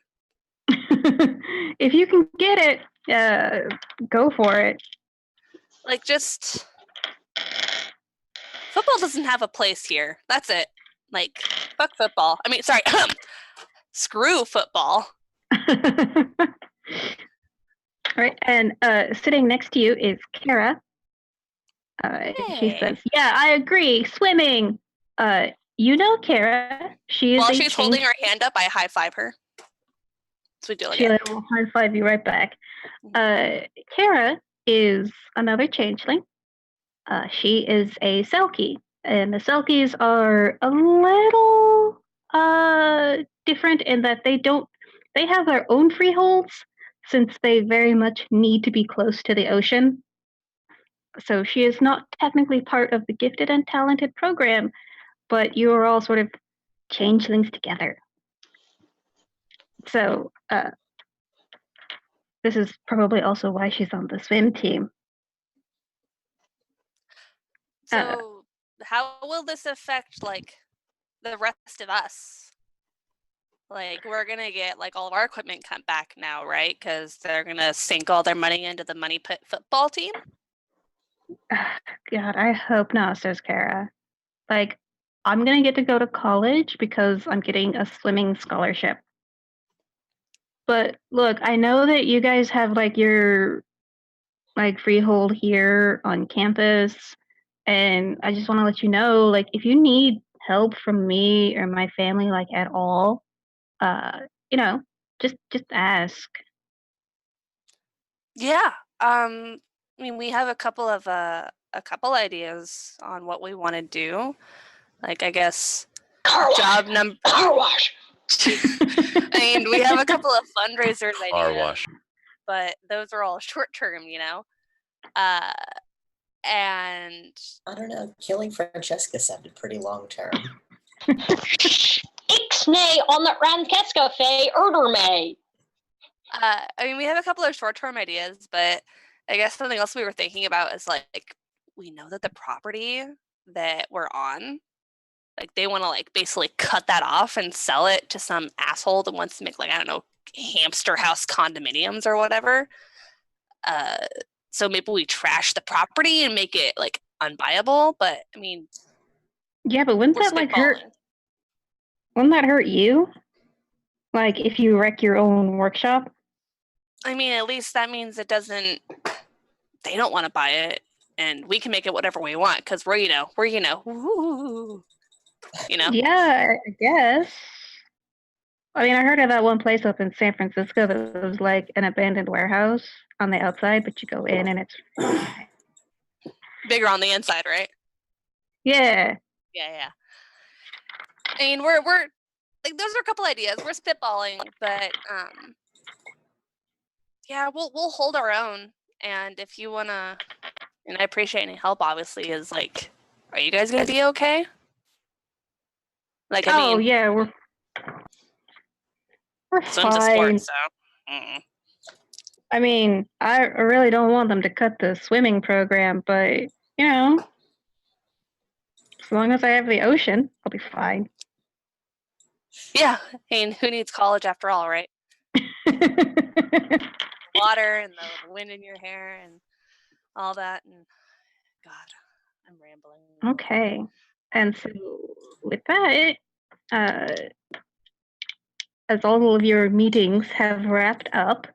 If you can get it, go for it. Just football doesn't have a place here. That's it. Fuck football. I mean, sorry, screw football. All right, and sitting next to you is Kara. She says, "Yeah, I agree. Swimming. Kara. She is while she's holding her hand up, I high five her. So we do it again. Sheila will high five you right back. Kara is another changeling. She is a Selkie, and the Selkies are a little different in that they have their own freeholds since they very much need to be close to the ocean. So she is not technically part of the gifted and talented program, but you are all sort of changelings together. So this is probably also why she's on the swim team. So how will this affect like the rest of us? Like we're gonna get like all of our equipment cut back now, right? Because they're gonna sink all their money into the money pit football team. God, I hope not, says Kara. Like, I'm gonna get to go to college because I'm getting a swimming scholarship. But look, I know that you guys have like your like freehold here on campus, and I just want to let you know, like, if you need help from me or my family, like at all, you know, just ask. Yeah. I mean, we have a couple ideas on what we want to do. Like, I guess Car wash. I mean, we have a couple of fundraisers Car ideas, wash. but those are all short term, and I don't know. Killing Francesca sounded pretty long term. Ixnay on the Francesca Fay Erdermay. I mean, we have a couple of short term ideas, but I guess something else we were thinking about is like we know that the property that we're on, like they want to like basically cut that off and sell it to some asshole that wants to make like, I don't know, hamster house condominiums or whatever. So maybe we trash the property and make it like unbuyable. But I mean, Yeah, but wouldn't we're that like hurt? spitballing. Wouldn't that hurt you? Like if you wreck your own workshop? I mean, at least that means it doesn't. They don't want to buy it, and we can make it whatever we want because we're woo, Yeah, I guess. I mean, I heard of that one place up in San Francisco that was like an abandoned warehouse on the outside, but you go in and it's bigger on the inside, right? yeah. Yeah. I mean, we're like those are a couple ideas. We're spitballing, but yeah, we'll hold our own. And if you wanna, and I appreciate any help. Obviously, is like, are you guys gonna be okay? Like, I mean, Yeah, we're swim's a fine. sport, so. I mean, I really don't want them to cut the swimming program, but as long as I have the ocean, I'll be fine. Yeah, I mean, who needs college after all, right? Water and the wind in your hair and all that, and God, I'm rambling. Okay, and so with that, as all of your meetings have wrapped up,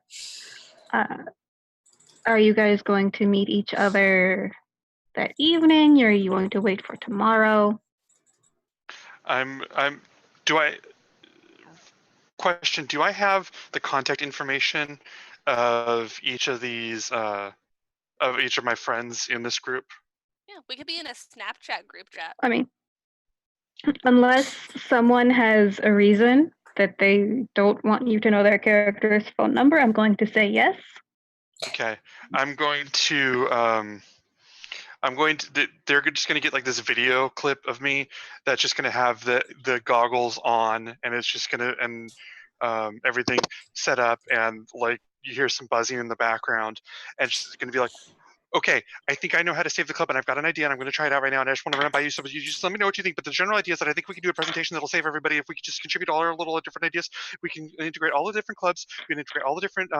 are you guys going to meet each other that evening, or are you going to wait for tomorrow? Question, do I have the contact information of each of these, of each of my friends in this group? Yeah, we could be in a Snapchat group chat. I mean, unless someone has a reason that they don't want you to know their character's phone number, I'm going to say yes. Okay, they're just going to get like this video clip of me that's just going to have the goggles on, and it's just going to, and everything set up, and like you hear some buzzing in the background, and it's going to be like, okay, I think I know how to save the club, and I've got an idea, and I'm going to try it out right now, and I just want to run it by you, so you just let me know what you think. But the general idea is that I think we can do a presentation that'll save everybody if we could just contribute all our little different ideas. We can integrate all the different clubs, we can integrate all the different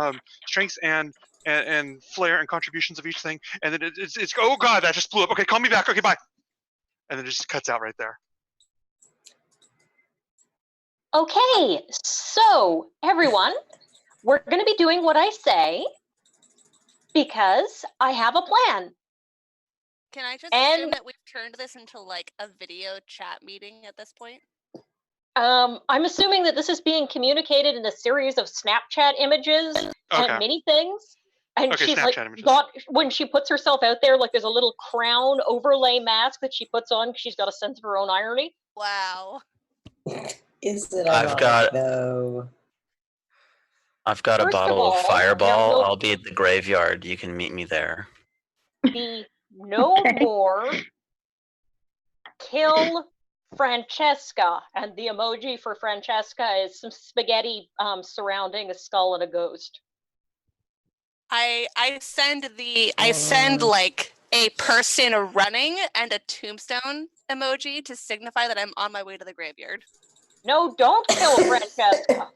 strengths and flair and contributions of each thing, and then it's oh god, that just blew up. Okay, call me back. Okay, bye. And then it just cuts out right there. Okay, so everyone, we're going to be doing what I say because I have a plan. Can I just assume that we've turned this into like a video chat meeting at this point? I'm assuming that this is being communicated in a series of Snapchat images and mini things. And she's Snapchat like, when she puts herself out there, like there's a little crown overlay mask that she puts on because she's got a sense of her own irony. Wow. Is it ironic, though? I've got a bottle of Fireball. I'll be at the graveyard. You can meet me there. Be no more kill Francesca, and the emoji for Francesca is some spaghetti surrounding a skull and a ghost. I send like a person running and a tombstone emoji to signify that I'm on my way to the graveyard. No, don't kill Francesca.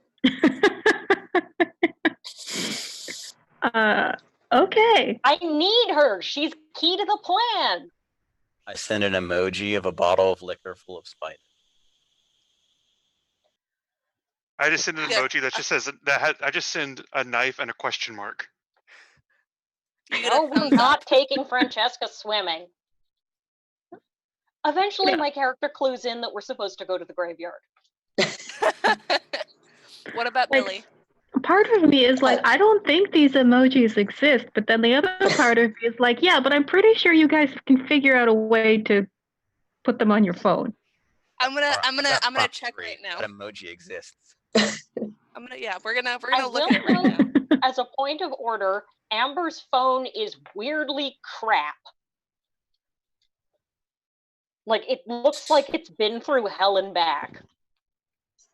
Okay. I need her. She's key to the plan. I send an emoji of a bottle of liquor full of spiders. I just send an Yeah. emoji that just says I just send a knife and a question mark. You get No, a we're thumbs not up. taking Francesca swimming. Eventually, Yeah. my character clues in that we're supposed to go to the graveyard. What about Like, Billy? part of me is like, I don't think these emojis exist, but then the other part of me is like, yeah, but I'm pretty sure you guys can figure out a way to put them on your phone. I'm gonna check Three. right now. That emoji exists. We're gonna I look will at it right now. note, as a point of order, Amber's phone is weirdly crap. Like, it looks like it's been through hell and back.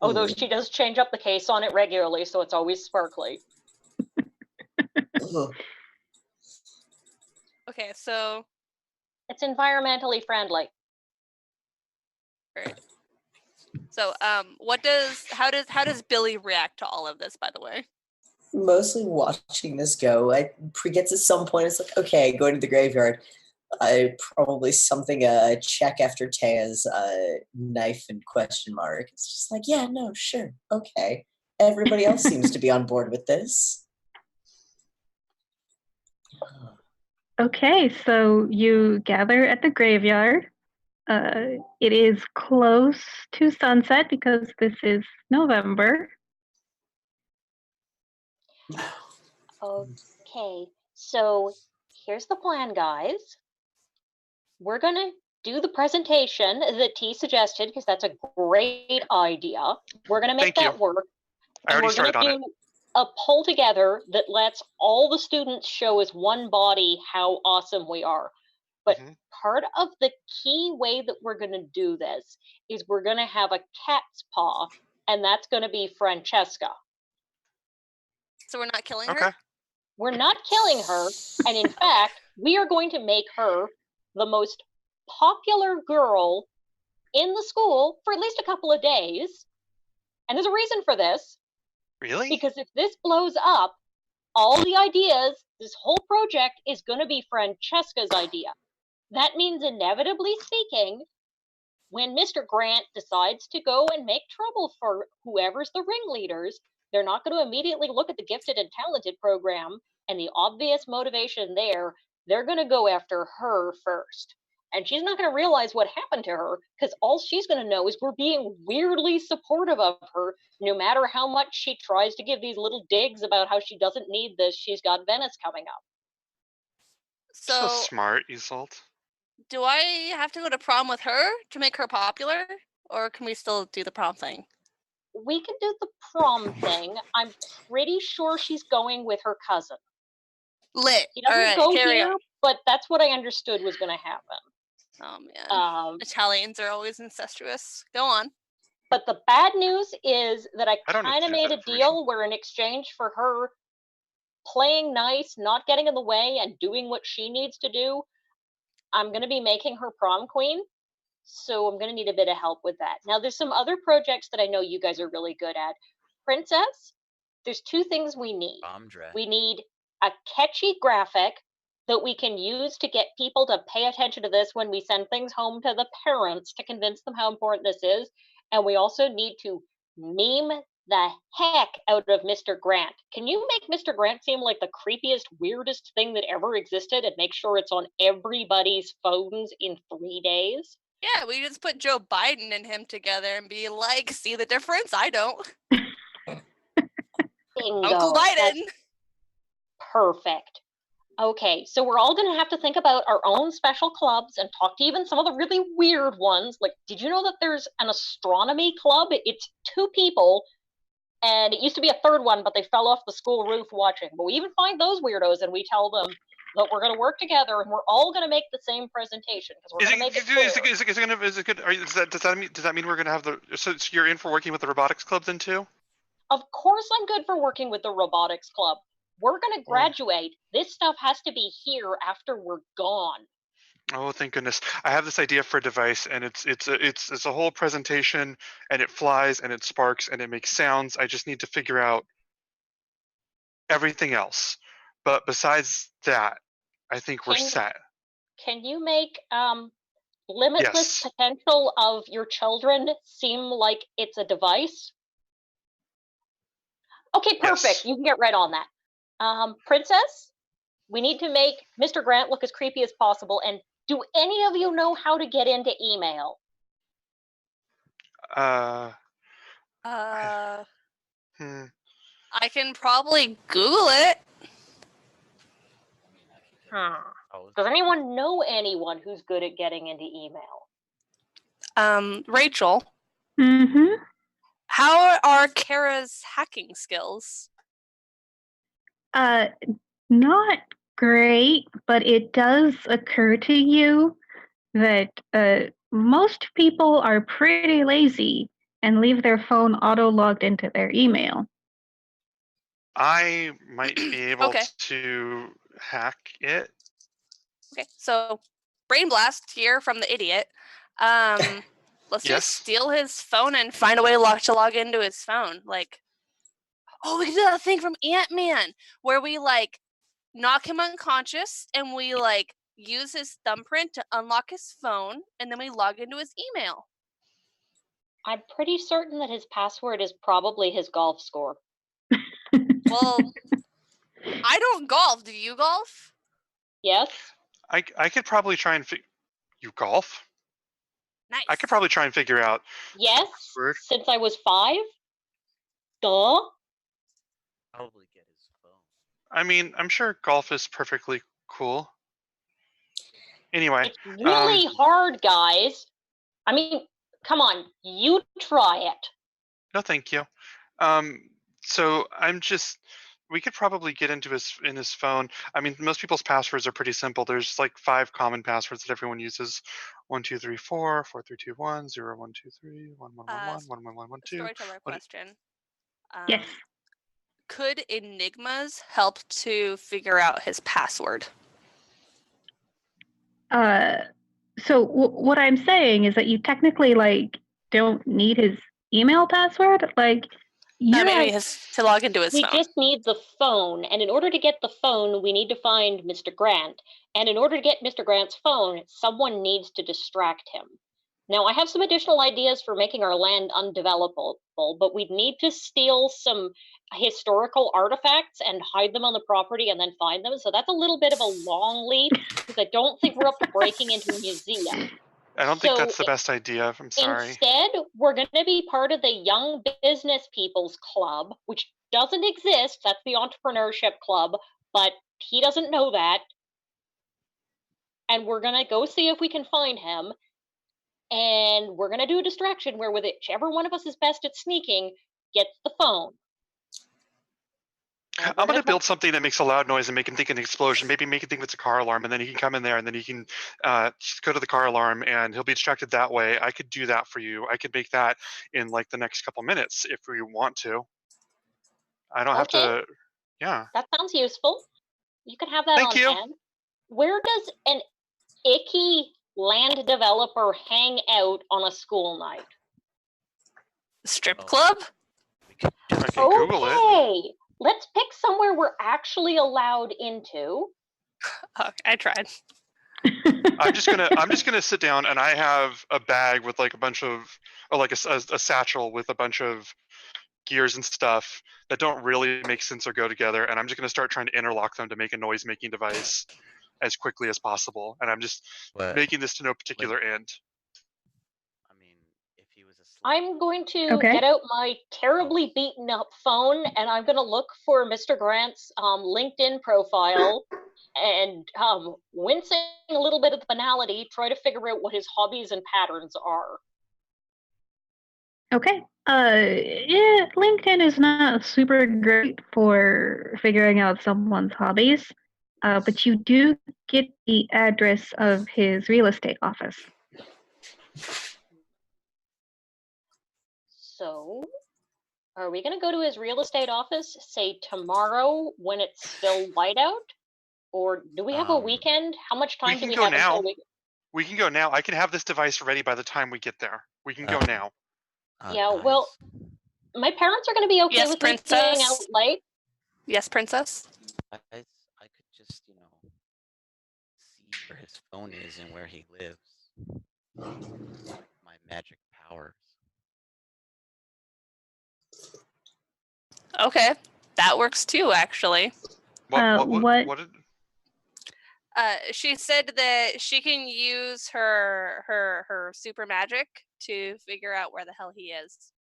Although she does change up the case on it regularly, so it's always sparkly. Okay, so It's environmentally friendly. Right. So, how does Billy react to all of this? By the way, Mostly watching this go. I gets at some point. It's like, okay, going to the graveyard. Probably something check after Taya's knife and question mark. It's just like, yeah, no, sure, okay. Everybody else seems to be on board with this. Okay, so you gather at the graveyard. It is close to sunset because this is November. Okay, so here's the plan, guys. We're gonna do the presentation that T suggested because that's a great idea. We're gonna make Thank that work. I And already we're started gonna on do a poll together that lets all the students show as one body how awesome we are. But Mhm. part of the key way that we're gonna do this is we're gonna have a cat's paw, and that's gonna be Francesca. so we're not killing Okay. her. We're not killing her, and in fact, we are going to make her the most popular girl in the school for at least a couple of days. And there's a reason for this, Really? because if this blows up, all the ideas, this whole project is going to be Francesca's idea. That means, inevitably speaking, when Mr. Grant decides to go and make trouble for whoever's the ringleaders, they're not going to immediately look at the gifted and talented program and the obvious motivation there. They're going to go after her first. And she's not going to realize what happened to her, because all she's going to know is we're being weirdly supportive of her, no matter how much she tries to give these little digs about how she doesn't need this. She's got Venice coming up. So So, smart, Isolt. do I have to go to prom with her to make her popular, or can we still do the prom thing? We can do the prom thing. I'm pretty sure she's going with her cousin. Lit. He All doesn't right, go carry here, on. but that's what I understood was going to happen. Oh man, Italians are always incestuous. Go on. But the bad news is that I I don't kind of need that made a information. deal where, in exchange for her playing nice, not getting in the way, and doing what she needs to do, I'm going to be making her prom queen. So I'm going to need a bit of help with that. Now, there's some other projects that I know you guys are really good at. Princess, there's two things we need. Bomb dress. We need a catchy graphic that we can use to get people to pay attention to this when we send things home to the parents to convince them how important this is. And we also need to meme the heck out of Mr. Grant. Can you make Mr. Grant seem like the creepiest, weirdest thing that ever existed and make sure it's on everybody's phones in 3 days? Yeah, we just put Joe Biden and him together and be like, see the difference? I don't. Bingo. Uncle That's Biden. perfect. Okay, so we're all going to have to think about our own special clubs and talk to even some of the really weird ones. Like, did you know that there's an astronomy club? It's 2 people, and it used to be a 3rd one, but they fell off the school roof watching. But we even find those weirdos, and we tell them that we're going to work together, and we're all going to make the same presentation because we're going to make it clear. Does that mean we're gonna have the? So you're in for working with the robotics club then too? Of course, I'm good for working with the robotics club. We're going to graduate. This stuff has to be here after we're gone. Oh, thank goodness! I have this idea for a device, and it's a whole presentation, and it flies, and it sparks, and it makes sounds. I just need to figure out everything else. But besides that, I think we're set. Can you make limitless Yes. potential of your children seem like it's a device? Okay, perfect. Yes. You can get right on that. Princess, we need to make Mr. Grant look as creepy as possible. And do any of you know how to get into email? Hmm. I can probably Google it. Does anyone know anyone who's good at getting into email? Rachel, Mm-hmm. how are Kara's hacking skills? Not great, but it does occur to you that most people are pretty lazy and leave their phone auto-logged into their email. I might be able Okay. to hack it. Okay, so brain blast here from the idiot. Let's Yes. just steal his phone and find a way to log into his phone. Like, oh, we can do that thing from Ant-Man where we like knock him unconscious and we like use his thumbprint to unlock his phone and then we log into his email. I'm pretty certain that his password is probably his golf score. Well, I don't golf. Do you golf? Yes? I could probably try and you golf? Nice. I could probably try and figure out. Yes, Word. since I was 5. Duh. Probably get his phone. I mean, I'm sure golf is perfectly cool. Anyway. It's really hard, guys. I mean, come on, you try it. No, thank you. So we could probably get into his phone. I mean, most people's passwords are pretty simple. There's like 5 common passwords that everyone uses: 1234, 4321, 0123, 1111, 1112. Storyteller question. Yes. Could enigmas help to figure out his password? So what I'm saying is that you technically don't need his email password. No, maybe to log into his We phone. just need the phone, and in order to get the phone, we need to find Mr. Grant. And in order to get Mr. Grant's phone, someone needs to distract him. Now, I have some additional ideas for making our land undevelopable, but we'd need to steal some historical artifacts and hide them on the property and then find them. So that's a little bit of a long leap, because I don't think we're up to breaking into a museum. I don't think that's the best idea. I'm sorry. Instead, we're going to be part of the Young Business People's Club, which doesn't exist. That's the Entrepreneurship Club, but he doesn't know that. And we're going to go see if we can find him. And we're going to do a distraction where whichever one of us is best at sneaking gets the phone. I'm going to build something that makes a loud noise and make him think an explosion. Maybe make him think it's a car alarm, and then he can come in there, and then he can just go to the car alarm, and he'll be distracted that way. I could do that for you. I could make that in like the next couple minutes if we want to. I don't have to. Yeah. That sounds useful. You can have that Thank you. hand. Where does an icky land developer hang out on a school night? Strip club? I can Google it. Okay. Let's pick somewhere we're actually allowed into. Okay, I tried. I'm just gonna sit down, and I have a bag with like a bunch of, or like a satchel with a bunch of gears and stuff that don't really make sense or go together, and I'm just gonna start trying to interlock them to make a noise-making device as quickly as possible. And I'm just making this to no particular end. I mean, if he was asleep. I'm going to get out my terribly beaten up phone, and I'm going to look for Mr. Grant's LinkedIn profile and wincing a little bit at the banality, try to figure out what his hobbies and patterns are. Okay. Yeah, LinkedIn is not super great for figuring out someone's hobbies, but you do get the address of his real estate office. So, Are we going to go to his real estate office, say tomorrow when it's still light out? Or do we have a weekend? How much time do can we go have now. until we... We can go now. I can have this device ready by the time we get there. We can go now. Yeah, well, my parents are going to be okay Yes, with me staying out princess. late. Yes, princess. I could just, see where his phone is and where he lives. My magic powers. Okay, that works too, actually. What did... She said that she can use her super magic to figure out where the hell he is.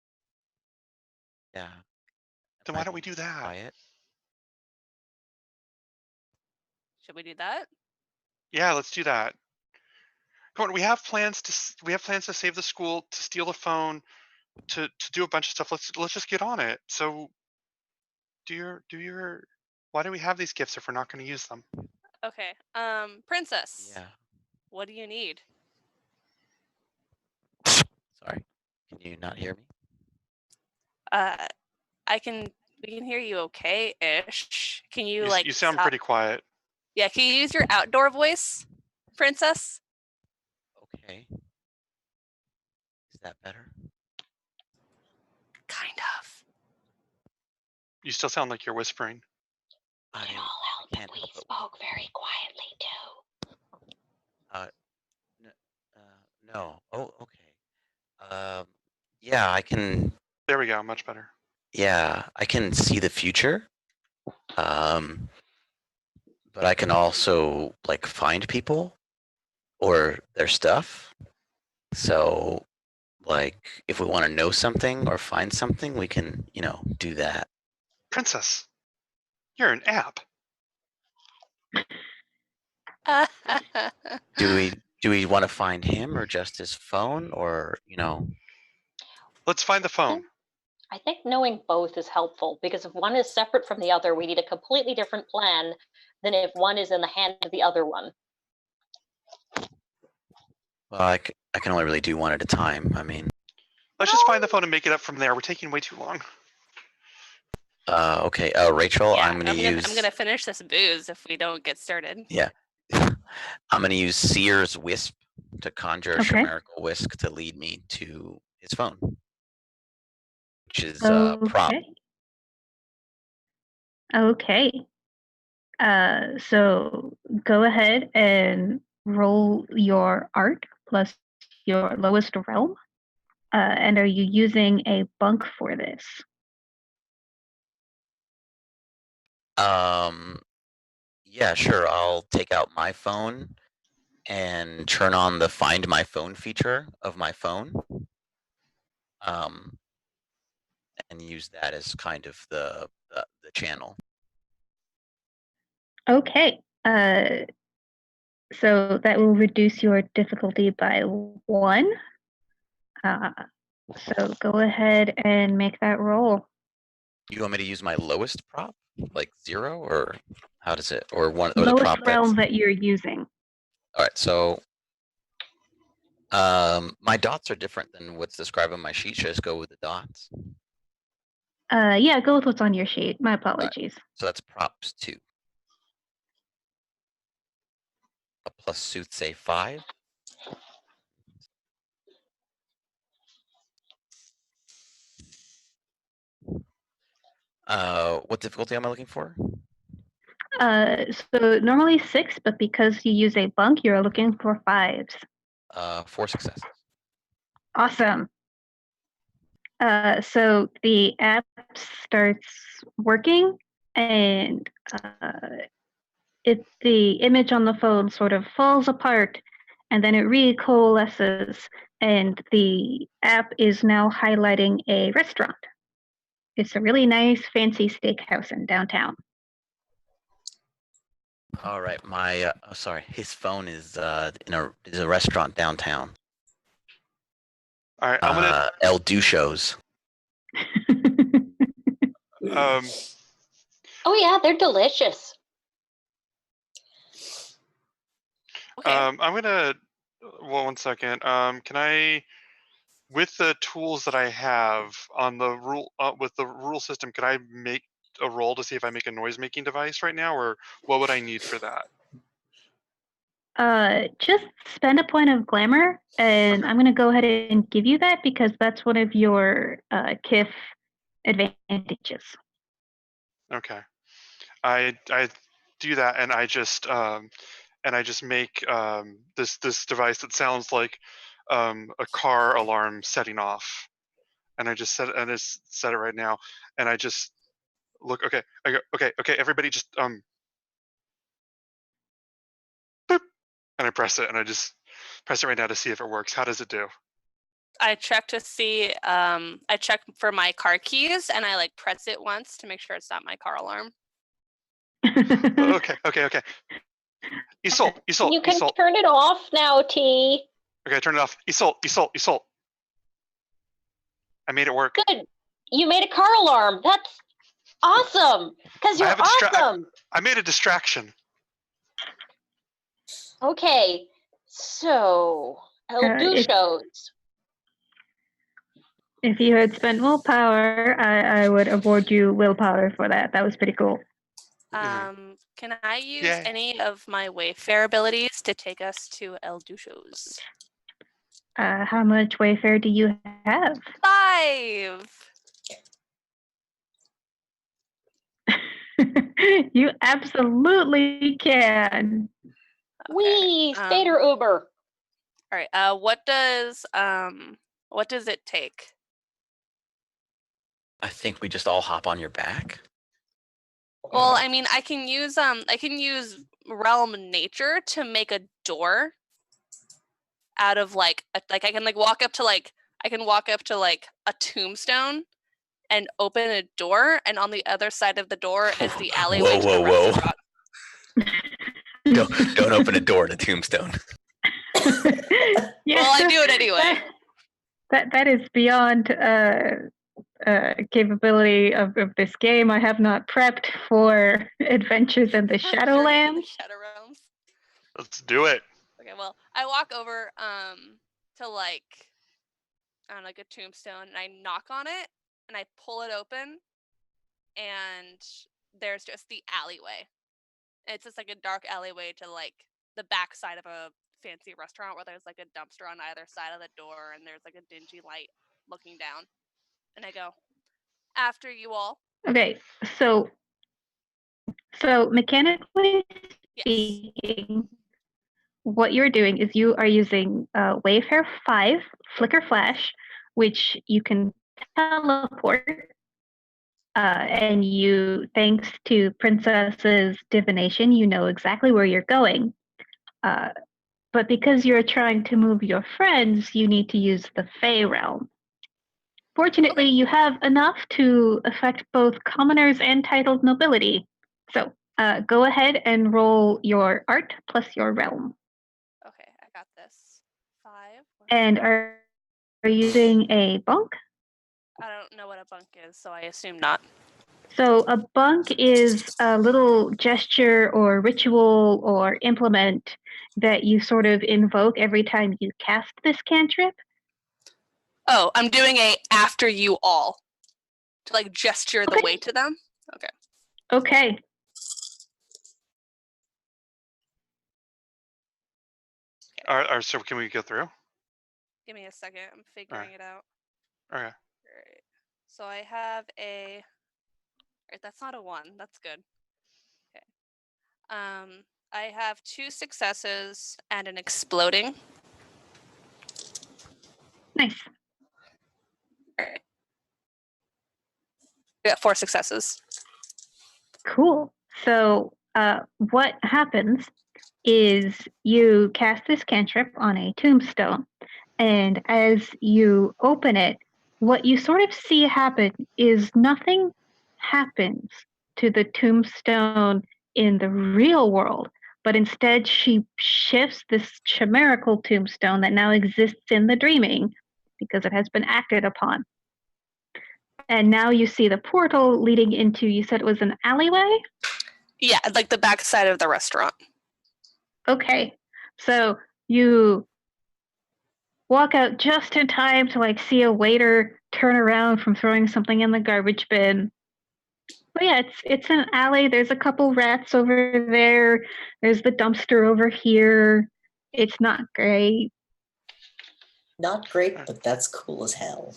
Yeah. Then why don't we do that? Quiet. Should we do that? Yeah, let's do that. Come on, we have plans to save the school, to steal the phone, to do a bunch of stuff. Let's just get on it. So do your why do we have these gifts if we're not going to use them? Okay. Princess. Yeah. What do you need? Sorry. Can you not hear me? We can hear you okay-ish. Can you You sound pretty quiet. Yeah, can you use your outdoor voice, princess? Okay. Is that better? Kind of. You still sound like you're whispering. It all helped that we spoke very quietly too. No. Oh, okay. Yeah, I can. There we go. Much better. Yeah, I can see the future. But I can also like find people or their stuff. So, like, if we want to know something or find something, we can, do that. Princess, you're an app. Do we want to find him or just his phone or, Let's find the phone. I think knowing both is helpful because if one is separate from the other, we need a completely different plan than if one is in the hand of the other one. Well, I can only really do one at a time. I mean, let's just find the phone and make it up from there. We're taking way too long. Okay. Rachel, yeah, I'm gonna finish this booze if we don't get started. Yeah. I'm gonna use Seer's Wisp to conjure a chimerical whisk to lead me to his phone, which is prop. Okay. So go ahead and roll your art plus your lowest realm. And are you using a bunk for this? Yeah, sure. I'll take out my phone and turn on the Find My Phone feature of my phone. And use that as kind of the channel. Okay. So that will reduce your difficulty by 1. So go ahead and make that roll. You want me to use my lowest prop, like 0, or how does it, or one, or lowest the prop realm that you're using? All right, so my dots are different than what's described on my sheet. Should I just go with the dots? Yeah, go with what's on your sheet. My apologies. Right. So that's props 2. A plus soothsay 5. What difficulty am I looking for? So normally 6, but because you use a bunk, you're looking for 5s. 4 successes. Awesome. So the app starts working, and the image on the phone sort of falls apart, and then it recoalesces, and the app is now highlighting a restaurant. It's a really nice, fancy steakhouse in downtown. All right, my his phone is in a restaurant downtown. All right, I'm gonna El Duchos. Oh yeah, they're delicious. Okay. I'm gonna. Well, 1 second. Can I with the tools that I have on the rule with the rule system, could I make a roll to see if I make a noise-making device right now, or what would I need for that? Just spend a point of glamour, and Okay. I'm going to go ahead and give you that because that's one of your KIF advantages. Okay. I do that, and I just make this device that sounds like a car alarm setting off, and I just set it right now, and I just look. Okay, I go. Okay, everybody, just boop, and I press it, and I just press it right now to see if it works. How does it do? I check to see. I check for my car keys, and I like press it once to make sure it's not my car alarm. Okay. Isolde. You can turn it off now, T. Okay, turn it off. Isolde. I made it work. Good. You made a car alarm. That's awesome. Because you're awesome. I made a distraction. Okay. So, El shows. If you had spent willpower, I would award you willpower for that. That was pretty cool. Can I use any of my Wayfair abilities to take us to El Ducho's? How much Wayfair do you have? 5. You absolutely can. Wee, Stater Uber. All right. What does it take? I think we just all hop on your back. Well, I mean, I can use realm nature to make a door out of I can walk up to a tombstone and open a door, and on the other side of the door is the alleyway to the restaurant. Don't open a door to tombstone. Yeah, well, I do it anyway. That is beyond capability of this game. I have not prepped for adventures in the Shadowlands. Shadow Realms. Let's do it. Okay, well, I walk over to a tombstone, and I knock on it, and I pull it open, and there's just the alleyway. It's just like a dark alleyway to the back side of a fancy restaurant where there's like a dumpster on either side of the door, and there's like a dingy light looking down. And I go, after you all. Okay, so mechanically speaking, what you're doing is you are using Wayfair 5 Flicker Flash, which you can teleport. And you, thanks to Princess's divination, you know exactly where you're going. But because you're trying to move your friends, you need to use the Fey realm. Fortunately, you have enough to affect both commoners and titled nobility. So go ahead and roll your art plus your realm. Okay, I got this. 5. And are you using a bunk? I don't know what a bunk is, so I assume not. So a bunk is a little gesture or ritual or implement that you sort of invoke every time you cast this cantrip. Oh, I'm doing a after you all to gesture the way to them. Okay. Okay. So can we go through? Give me a second. I'm figuring it out. Okay. All right. So I have a. All right, that's not a 1. That's good. Okay. I have 2 successes and an exploding. Nice. All right. We got 4 successes. Cool. So what happens is you cast this cantrip on a tombstone, and as you open it, what you sort of see happen is nothing happens to the tombstone in the real world, but instead she shifts this chimerical tombstone that now exists in the dreaming because it has been acted upon. And now you see the portal leading into, you said it was an alleyway? Yeah, like the back side of the restaurant. Okay, so you walk out just in time to like see a waiter turn around from throwing something in the garbage bin. But yeah, it's an alley. There's a couple rats over there. There's the dumpster over here. It's not great. Not great, but that's cool as hell.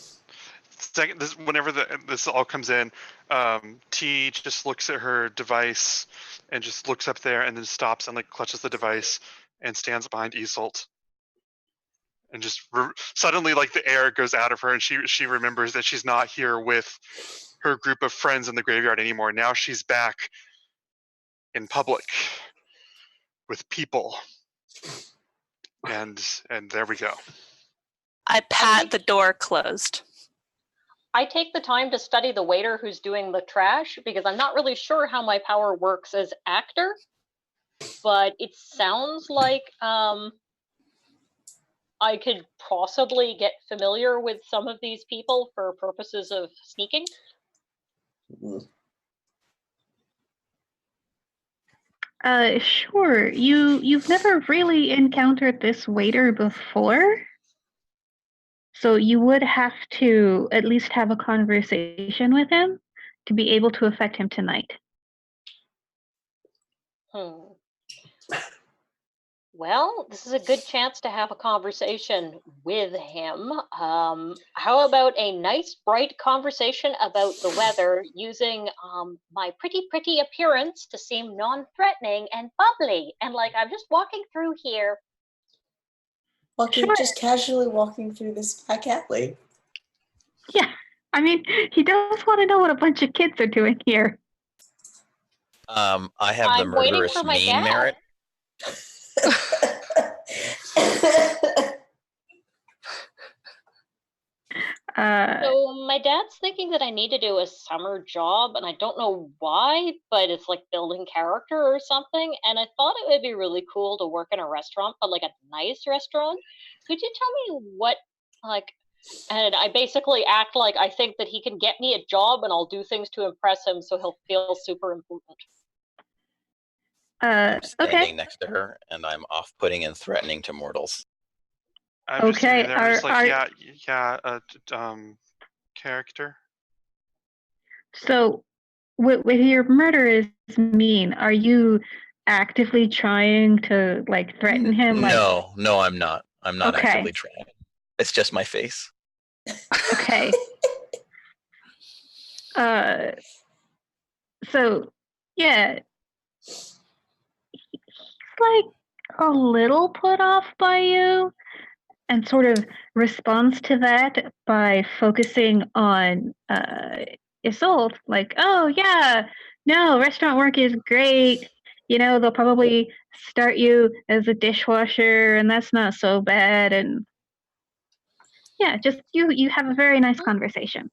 Whenever this all comes in, T just looks at her device and just looks up there and then stops and like clutches the device and stands behind Isolt. And just suddenly like the air goes out of her and she remembers that she's not here with her group of friends in the graveyard anymore. Now she's back in public with people. And there we go. I pat the door closed. I take the time to study the waiter who's doing the trash because I'm not really sure how my power works as actor, but it sounds like I could possibly get familiar with some of these people for purposes of sneaking. Sure. You've never really encountered this waiter before, so you would have to at least have a conversation with him to be able to affect him tonight. Well, this is a good chance to have a conversation with him. How about a nice, bright conversation about the weather using my pretty appearance to seem non-threatening and bubbly? And like, I'm just walking through here. Just casually walking through this back alley. Yeah, I mean, he does want to know what a bunch of kids are doing here. I have the I'm waiting murderous for my mean dad. merit. So my dad's thinking that I need to do a summer job, and I don't know why, but it's like building character or something. And I thought it would be really cool to work in a restaurant, but like a nice restaurant. Could you tell me what, like, and I basically act like I think that he can get me a job and I'll do things to impress him so he'll feel super important. I'm standing Okay. next to her, and I'm off-putting and threatening to mortals. I'm just Okay, standing there, just like, character. So, with your murderous mean, are you actively trying to like threaten him? No, I'm not. I'm not Okay. actively trying. It's just my face. Okay. So, yeah, he's like a little put off by you and sort of responds to that by focusing on Isolde. Like, oh, yeah, no, restaurant work is great. You know, they'll probably start you as a dishwasher, and that's not so bad. And yeah, just you have a very nice conversation.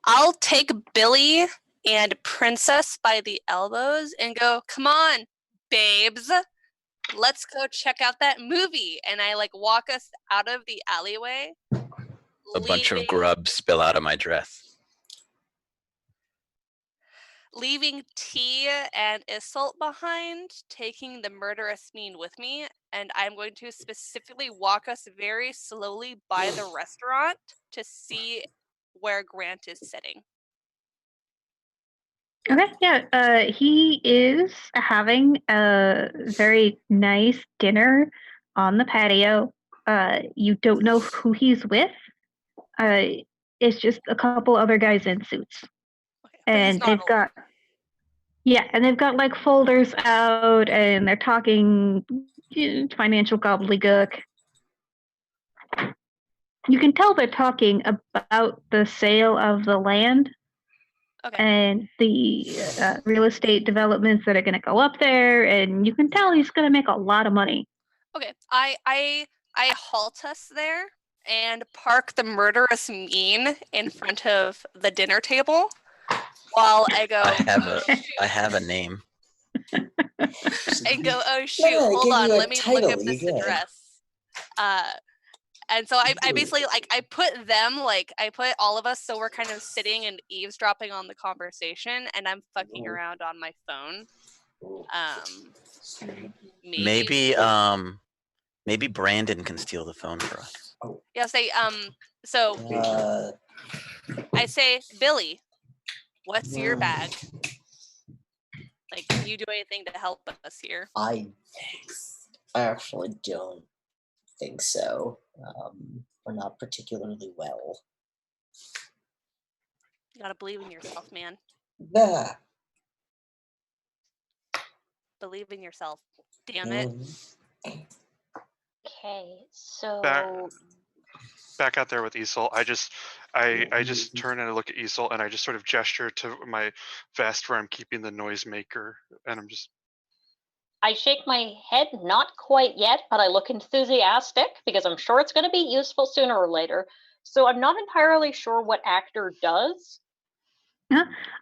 I'll take Billy and Princess by the elbows and go, come on, babes, let's go check out that movie. And I like walk us out of the alleyway. A bunch of grub spill out of my dress. Leaving T and Isolt behind, taking the murderous mean with me, and I'm going to specifically walk us very slowly by the restaurant to see where Grant is sitting. Okay, yeah, he is having a very nice dinner on the patio. You don't know who he's with. It's just a couple other guys in suits. And they've got like folders out and they're talking financial gobbledygook. You can tell they're talking about the sale of the land and the real estate developments that are going to go up there, and you can tell he's going to make a lot of money. Okay, I halt us there and park the murderous mean in front of the dinner table while I go, I have a name. And go, oh shoot, hold on, let me look up this address. And so I basically like I put all of us so we're kind of sitting and eavesdropping on the conversation, and I'm fucking around on my phone. Maybe Maybe Brandon can steal the phone for us. yeah. So I say, Billy, what's your bag? Like, can you do anything to help us here? I actually don't think so. We're not particularly well. You gotta believe in yourself, man. Bah. Believe in yourself. Damn it. Okay, so Back out there with Isol. I just turn and I look at Isol and I just sort of gesture to my vest where I'm keeping the noisemaker, and I'm just. I shake my head, not quite yet, but I look enthusiastic because I'm sure it's going to be useful sooner or later. So I'm not entirely sure what actor does.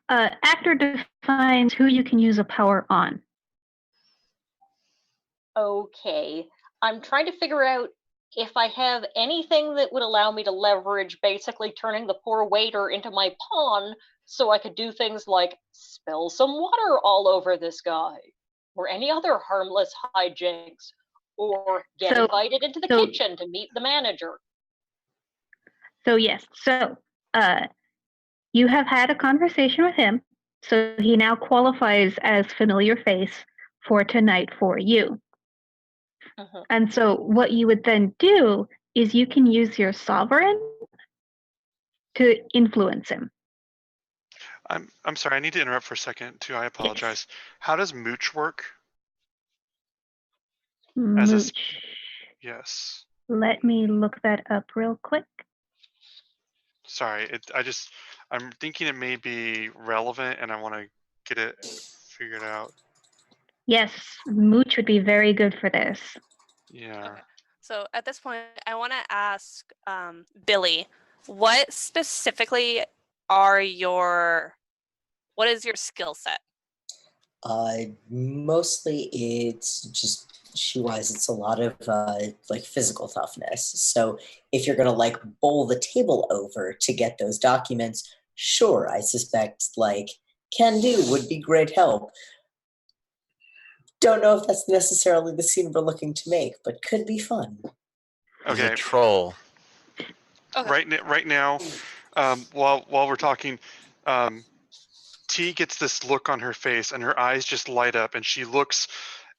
Actor defines who you can use a power on. Okay, I'm trying to figure out if I have anything that would allow me to leverage basically turning the poor waiter into my pawn so I could do things like spill some water all over this guy or any other harmless hijinks or get invited into the kitchen to meet the manager. So yes, you have had a conversation with him, so he now qualifies as familiar face for tonight for you. Mhm. And so what you would then do is you can use your sovereign to influence him. I'm sorry. I need to interrupt for a second too. I apologize. How does mooch work? Mooch. Yes. Let me look that up real quick. Sorry. I'm thinking it may be relevant, and I want to get it figured out. Yes, mooch would be very good for this. Yeah. Okay. So at this point, I want to ask Billy, what specifically what is your skill set? Mostly it's just shoe-wise, it's a lot of like physical toughness. So if you're gonna like bowl the table over to get those documents, sure, I suspect like can do would be great help. Don't know if that's necessarily the scene we're looking to make, but could be fun. He's a Okay. troll. Okay. Right now, while we're talking, T gets this look on her face, and her eyes just light up, and she looks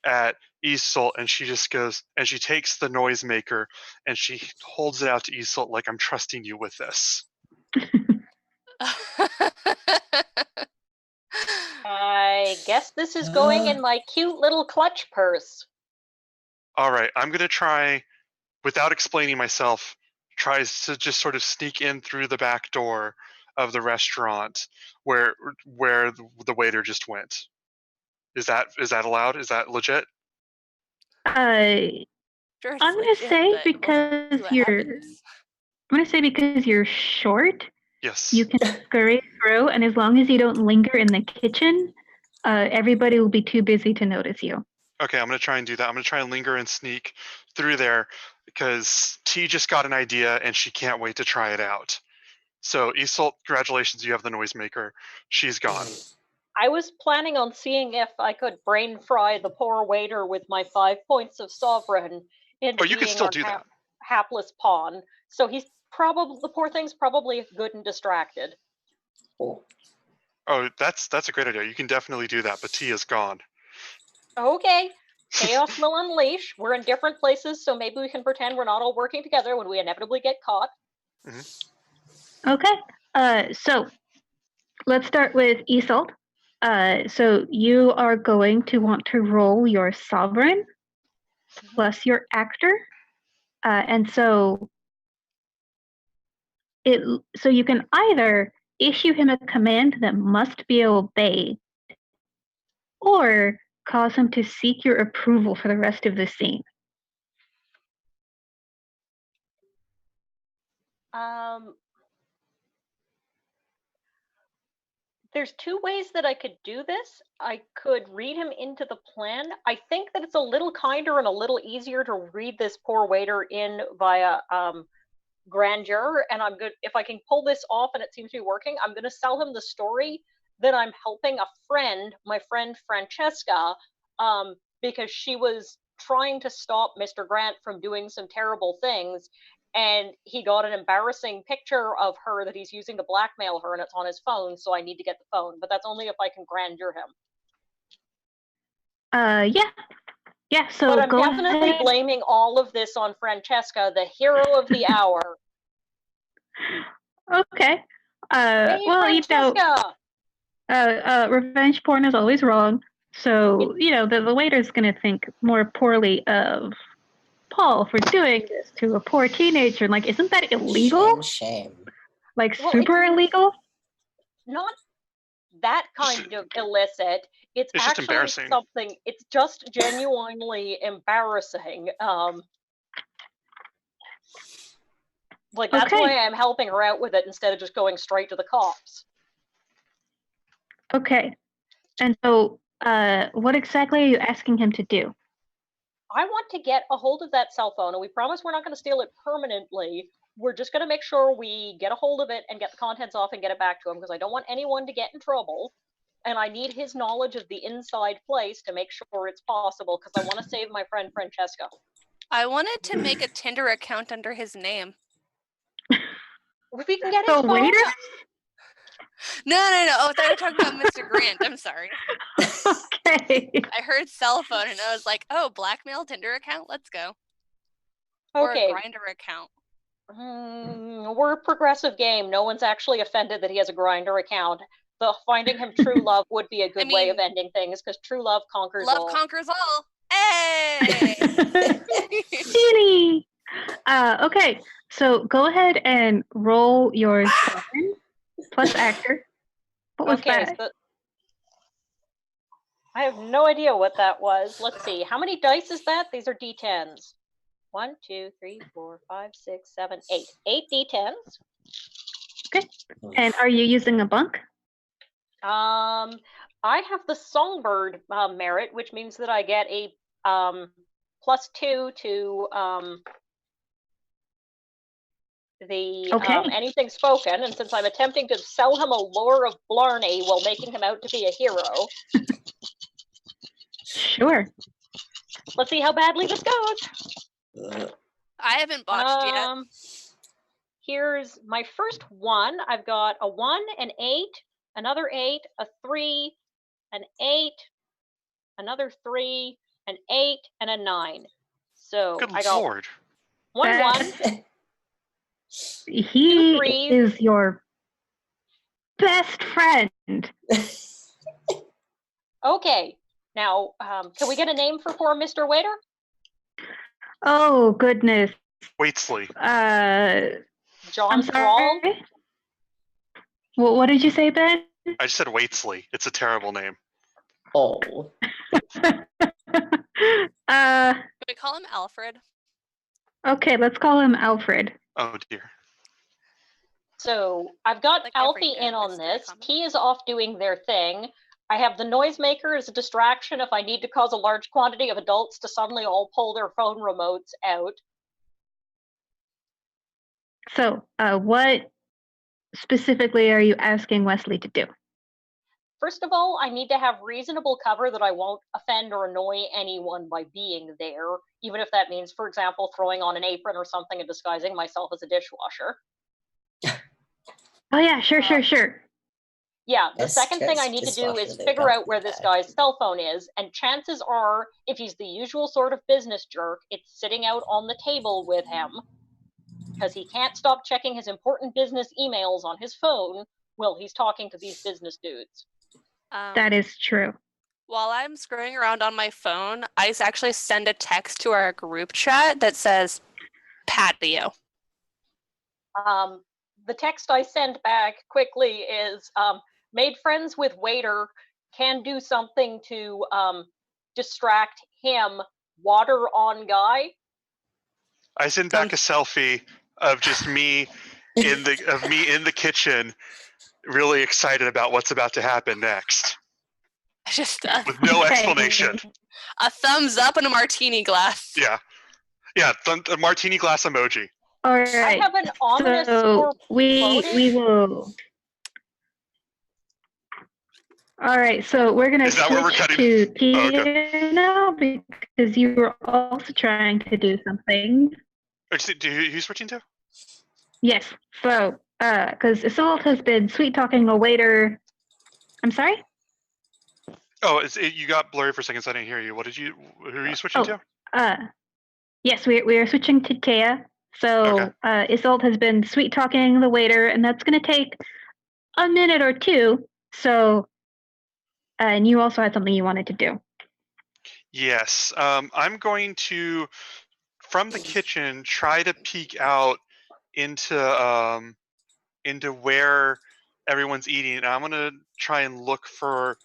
at Isolt, and she just goes, and she takes the noisemaker, and she holds it out to Isolt like, I'm trusting you with this. I guess this is going in my cute little clutch purse. All right, I'm gonna try, without explaining myself, tries to just sort of sneak in through the back door of the restaurant where the waiter just went. Is that allowed? Is that legit? Sure, it's I'm gonna legit, say but we'll see what happens. because you're short, Yes. you can scurry through, and as long as you don't linger in the kitchen, everybody will be too busy to notice you. Okay, I'm gonna try and do that. I'm gonna try and linger and sneak through there because T just got an idea and she can't wait to try it out. So Isolt, congratulations, you have the noisemaker. She's gone. I was planning on seeing if I could brain fry the poor waiter with my 5 points of sovereign into You can being still our do that. hapless pawn. So the poor thing's probably good and distracted. Oh. Oh, that's a great idea. You can definitely do that, but T is gone. Okay, chaos will unleash. We're in different places, so maybe we can pretend we're not all working together when we inevitably get caught. Okay, so let's start with Isolt. So you are going to want to roll your sovereign plus your actor, and so you can either issue him a command that must be obeyed, or cause him to seek your approval for the rest of the scene. There's two ways that I could do this. I could read him into the plan. I think that it's a little kinder and a little easier to read this poor waiter in via grandeur, and I'm good if I can pull this off and it seems to be working. I'm going to sell him the story that I'm helping a friend, my friend Francesca, because she was trying to stop Mr. Grant from doing some terrible things, and he got an embarrassing picture of her that he's using to blackmail her, and it's on his phone, so I need to get the phone, but that's only if I can grandeur him. Yeah, so but I'm go definitely ahead. blaming all of this on Francesca, the hero of the hour. Okay. Hey, Well, Francesca! Revenge porn is always wrong. So, the waiter's going to think more poorly of Paul for doing this to a poor teenager. Like, isn't that illegal? Shame. Like, Well, super illegal? Not that kind of illicit. It's just actually embarrassing. something, it's just genuinely embarrassing. Like, that's Okay. why I'm helping her out with it instead of just going straight to the cops. Okay. And so, what exactly are you asking him to do? I want to get a hold of that cell phone, and we promise we're not going to steal it permanently. We're just going to make sure we get a hold of it and get the contents off and get it back to him, because I don't want anyone to get in trouble. And I need his knowledge of the inside place to make sure it's possible, because I want to save my friend Francesca. I wanted to make a Tinder account under his name. If we can get his The phone. waiter? No. Oh, I thought you were talking about Mr. Grant. I'm sorry. Okay. I heard cell phone and I was like, oh, blackmail Tinder account? Let's go. Okay. Or a Grindr account. We're a progressive game. No one's actually offended that he has a Grindr account. The finding him true love would be a good way of ending things, because true love conquers all. Love conquers all. Hey! Silly. Okay, so go ahead and roll your 7 plus actor. What was that? So I have no idea what that was. Let's see. How many dice is that? These are D10s. 1, 2, 3, 4, 5, 6, 7, 8. 8 D10s. Okay. And are you using a bunk? I have the Songbird merit, which means that I get a +2 to the anything spoken, and since I'm attempting to sell him a lore of Blarney while making him out to be a hero. Sure. Let's see how badly this goes. I haven't botched yet. Here's my first one. I've got a 1, an 8, another 8, a 3, an 8, another 3, an 8, and a 9. So Good I got Lord. 1. He 2 is your best friend. Okay. Now, can we get a name for poor Mr. Waiter? Oh, goodness. Waitsley. John Thrall? Well, what did you say, Ben? I just said Waitsley. It's a terrible name. Oh. Can we call him Alfred? Okay, let's call him Alfred. Oh, dear. So I've got Like Alfie in on this. T is off doing their thing. I have the noisemaker as a distraction if I need to cause a large quantity of adults to suddenly all pull their phone remotes out. So, what specifically are you asking Wesley to do? First of all, I need to have reasonable cover that I won't offend or annoy anyone by being there, even if that means, for example, throwing on an apron or something and disguising myself as a dishwasher. Oh, yeah, sure. Yeah, the second thing I need to do is figure out where this guy's cell phone is, and chances are, if he's the usual sort of business jerk, it's sitting out on the table with him, because he can't stop checking his important business emails on his phone while he's talking to these business dudes. That is true. While I'm screwing around on my phone, I actually send a text to our group chat that says patio. The text I send back quickly is, made friends with waiter, can do something to distract him, water on guy. I send back a selfie of just me in the kitchen really excited about what's about to happen next, Just with no Okay. explanation. a thumbs up and a martini glass. Yeah, a martini glass emoji. All I right. have an ominous So we foreboding. will. All right, so we're gonna Is that where we're switch cutting? to Oh, Tia now because you were also trying to do something. Who's switching to? Yes. So, because Assault has been sweet talking a waiter. I'm sorry. Oh, you got blurry for a second, so I didn't hear you. Who are you switching to? Yes, we are switching to Tia. So, Isolde has been sweet talking the waiter, and that's going to take a minute or two. So, and you also had something you wanted to do. Yes. I'm going to, from the kitchen, try to peek out into where everyone's eating, and I'm going to try and look for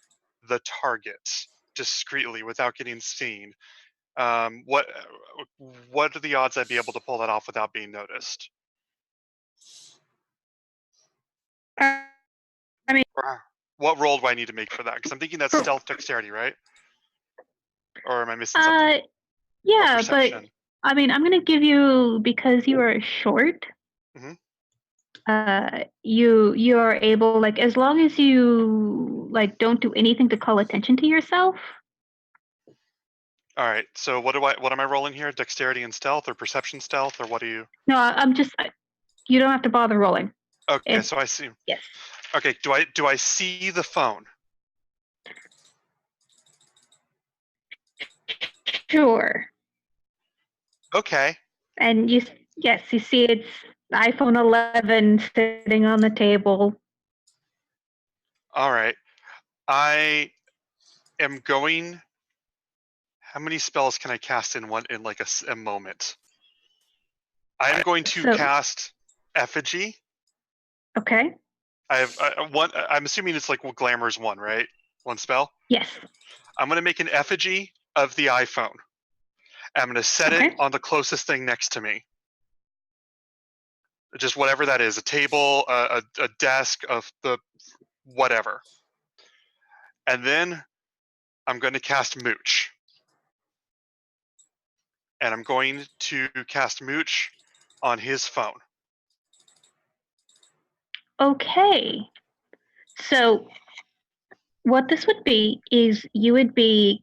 the target discreetly without getting seen. What are the odds I'd be able to pull that off without being noticed? I mean, what roll do I need to make for that? Because I'm thinking that's stealth dexterity, right? Or am I missing something? Yeah, but I mean, I'm going to give you, because you are short. Mhm. You are able, like, as long as you like don't do anything to call attention to yourself. All right. So what am I rolling here? Dexterity and stealth, or perception stealth, or what do you? No, you don't have to bother rolling. Okay, so I see. Yes. Okay, do I see the phone? Sure. Okay. And you see it's iPhone 11 sitting on the table. All right. I am going. How many spells can I cast in like a moment? I am going to cast Effigy. Okay. I have one. I'm assuming it's like Glamour's one, right? One spell. Yes. I'm going to make an effigy of the iPhone. I'm going to set it on the closest thing next to me. Just whatever that is, a table, a desk, of the whatever. And then I'm going to cast Mooch. And I'm going to cast Mooch on his phone. Okay. So what this would be is you'd be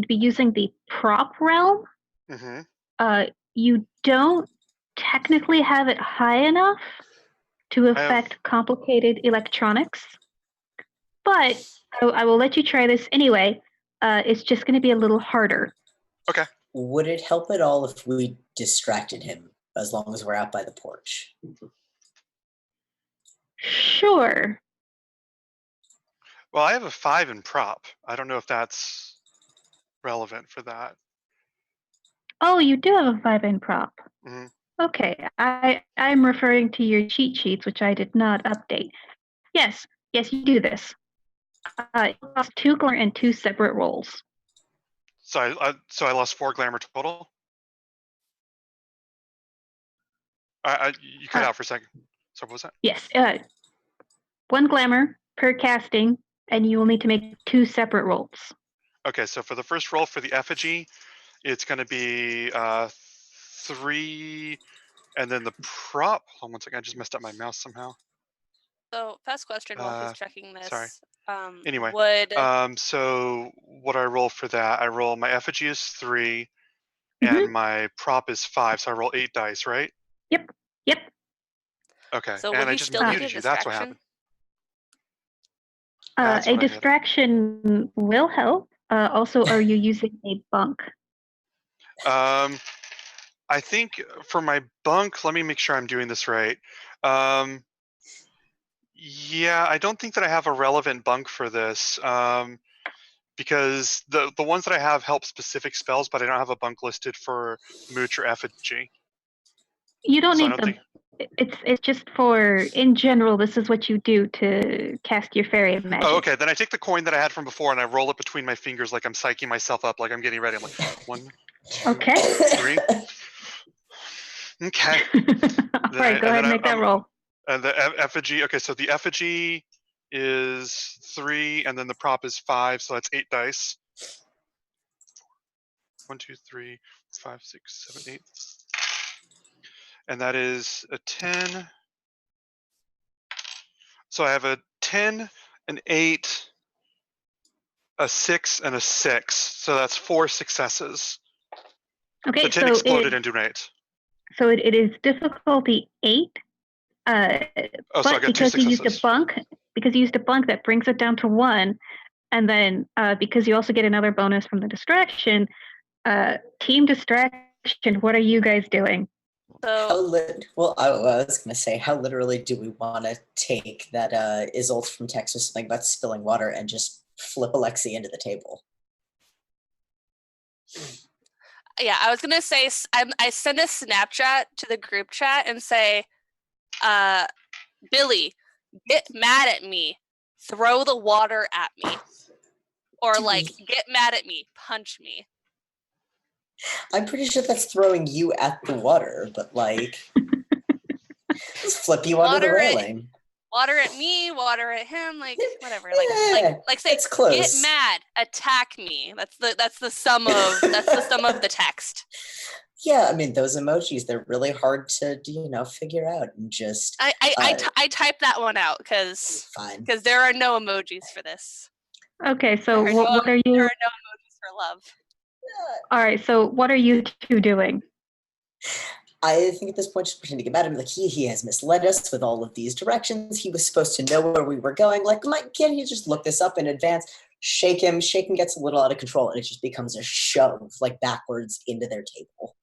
using the prop realm. Mm-hmm. You don't technically have it high enough to affect complicated electronics, but I will let you try this anyway. It's just going to be a little harder. Okay. Would it help at all if we distracted him, as long as we're out by the porch? Sure. Well, I have a 5 in prop. I don't know if that's relevant for that. Oh, you do have a 5 in prop. Mm-hmm. Okay, I'm referring to your cheat sheets, which I did not update. Yes, you do this. It costs 2 glamour and 2 separate rolls. So I lost 4 glamour total. You cut out for a second. So what was that? Yes, 1 glamour per casting, and you will need to make 2 separate rolls. Okay, so for the first roll for the effigy, it's going to be 3, and then the prop. Hold on one second, I just messed up my mouse somehow. So, fast question while he's checking this. Sorry. Anyway, would so what do I roll for that? I roll, my effigy is 3, and my prop is 5, so I roll 8 dice, right? Yep. Okay, So and would I you just still need muted a you. That's what distraction? happened. A distraction will help. Also, are you using a bunk? I think for my bunk, let me make sure I'm doing this right. Yeah, I don't think that I have a relevant bunk for this, because the ones that I have help specific spells, but I don't have a bunk listed for Mooch or Effigy. You don't need them. It's just for, in general, this is what you do to cast your fairy magic. Oh, okay. Then I take the coin that I had from before and I roll it between my fingers like I'm psyching myself up, like I'm getting ready. I'm like, 1, 2, 3. Okay. All right, go ahead and make that roll. And the effigy. Okay, so the effigy is 3, and then the prop is 5, so that's 8 dice. 1, 2, 3, 5, 6, 7, 8. And that is a 10. So I have a 10, an 8, a 6, and a 6. So that's 4 successes. Okay, The 10 so exploded into an 8. So it is difficulty 8. Oh, so I But got 2 because you used a successes. bunk, that brings it down to 1. And then because you also get another bonus from the distraction, team distraction, what are you guys doing? So Well, I was going to say, how literally do we want to take that Isolde from Texas something about spilling water and just flip Alexi into the table? yeah, I was gonna say I send a Snapchat to the group chat and say, Billy, get mad at me, throw the water at me, or like get mad at me, punch me. I'm pretty sure that's throwing you at the water, but like, just flip you onto the railing. Water at me, water at him, like whatever. Yeah, Like say, it's close. Get mad, attack me. That's the sum of the text. Yeah, I mean those emojis, they're really hard to figure out and just. I typed that one out because there are no emojis for this. Okay, so what are you? There are no emojis for love. All right, so what are you two doing? I think at this point, just pretend to get mad at him. Like he has misled us with all of these directions. He was supposed to know where we were going. Like, can't he just look this up in advance? Shake him. Shaking gets a little out of control, and it just becomes a shove, like backwards into their table.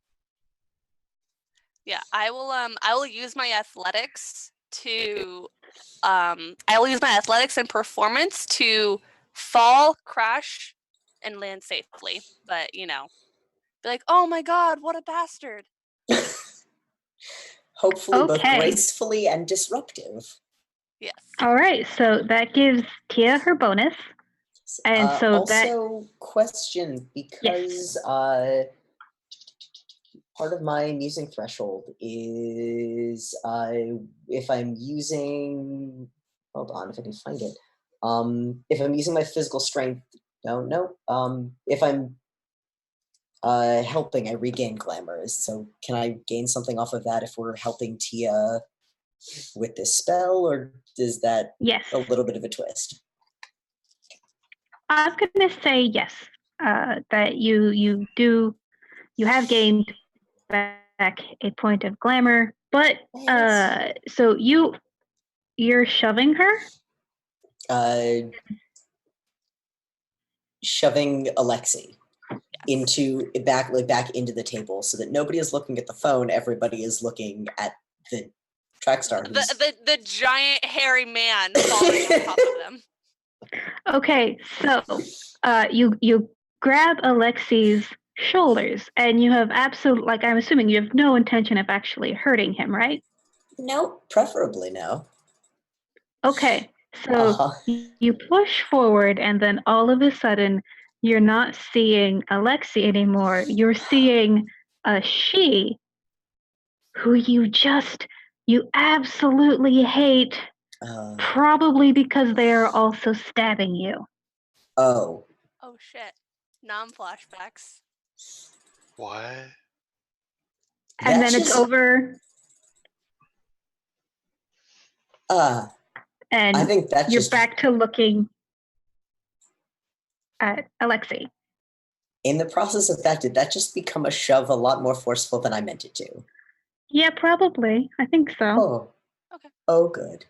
Yeah, I will use my athletics to I will use my athletics and performance to fall, crash, and land safely. But be like, oh my god, what a bastard. Hopefully both gracefully and disruptive. Yes. All right, so that gives Tia her bonus. And so also question, because part of my musing threshold is if I'm using, hold on, if I can find it. If I'm using my physical strength, if I'm helping, I regain glamour. So can I gain something off of that if we're helping Tia with this spell, or is that a little bit of a twist? I was going to say yes, that you have gained back a point of glamour, but so you're shoving her? Shoving Alexi into back into the table so that nobody is looking at the phone. Everybody is looking at the track star. The giant hairy man falling on top of them. Okay, so you grab Alexi's shoulders, and you have I'm assuming you have no intention of actually hurting him, right? No, preferably no. Okay, so you push forward, and then all of a sudden, you're not seeing Alexi anymore. You're seeing a she who you absolutely hate, probably because they are also stabbing you. Oh shit. Non-flashbacks. What? And then it's over. And I think that's you're back to looking at Alexi. In the process of that, did that just become a shove a lot more forceful than I meant it to? Yeah, probably. I think so. Oh. Okay. Oh, good.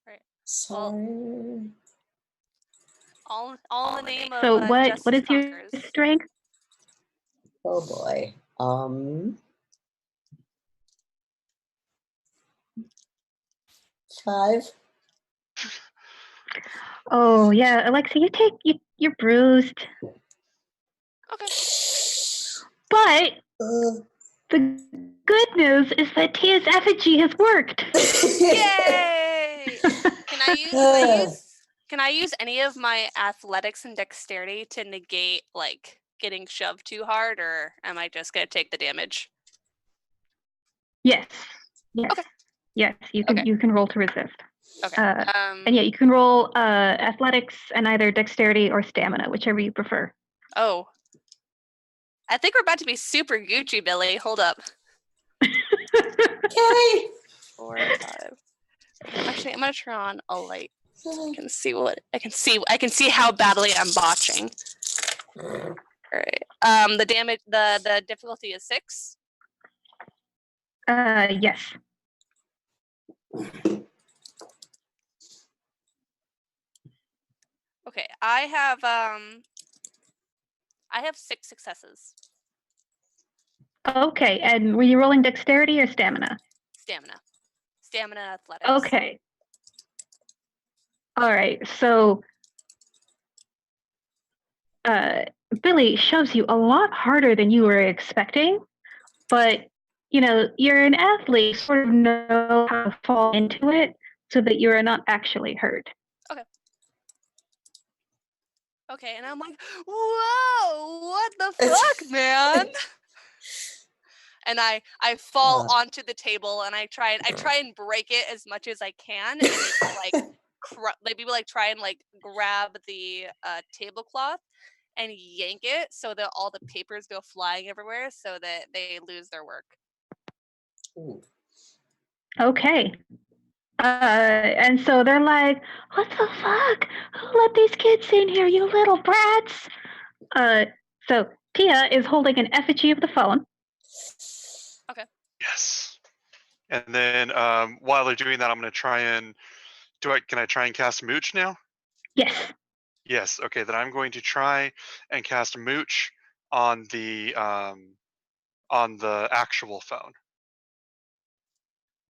Right. Sorry. All in the name of so what is conquers. Your strength? Oh boy. 5. Oh yeah, Alexi, you're bruised. Okay. But the good news is that Tia's effigy has worked. Yay! Can I use any of my athletics and dexterity to negate like getting shoved too hard, or am I just gonna take the damage? Yes. Okay. Yes, you can roll to resist. Okay. And yeah, you can roll athletics and either dexterity or stamina, whichever you prefer. Oh. I think we're about to be super Gucci, Billy. Hold up. Yay! 4, 5. Actually, I'm gonna turn on a light. I can see what I can see. I can see how badly I'm botching. All right. The damage. The difficulty is 6. Yes. Okay. I have 6 successes. Okay, and were you rolling dexterity or stamina? Stamina, athletics. Okay. All right, so Billy shoves you a lot harder than you were expecting, but you know, you're an athlete, you sort of know how to fall into it so that you are not actually hurt. Okay, and I'm like, whoa, what the fuck, man? And I fall onto the table and I try and break it as much as I can, and maybe like try and like grab the tablecloth and yank it so that all the papers go flying everywhere so that they lose their work. Ooh. Okay. And so they're like, what the fuck? Who let these kids in here, you little brats? So Tia is holding an effigy of the phone. Yes. And then while they're doing that, I'm going to try and can I try and cast Mooch now? Yes. Yes. Okay. Then I'm going to try and cast Mooch on the actual phone.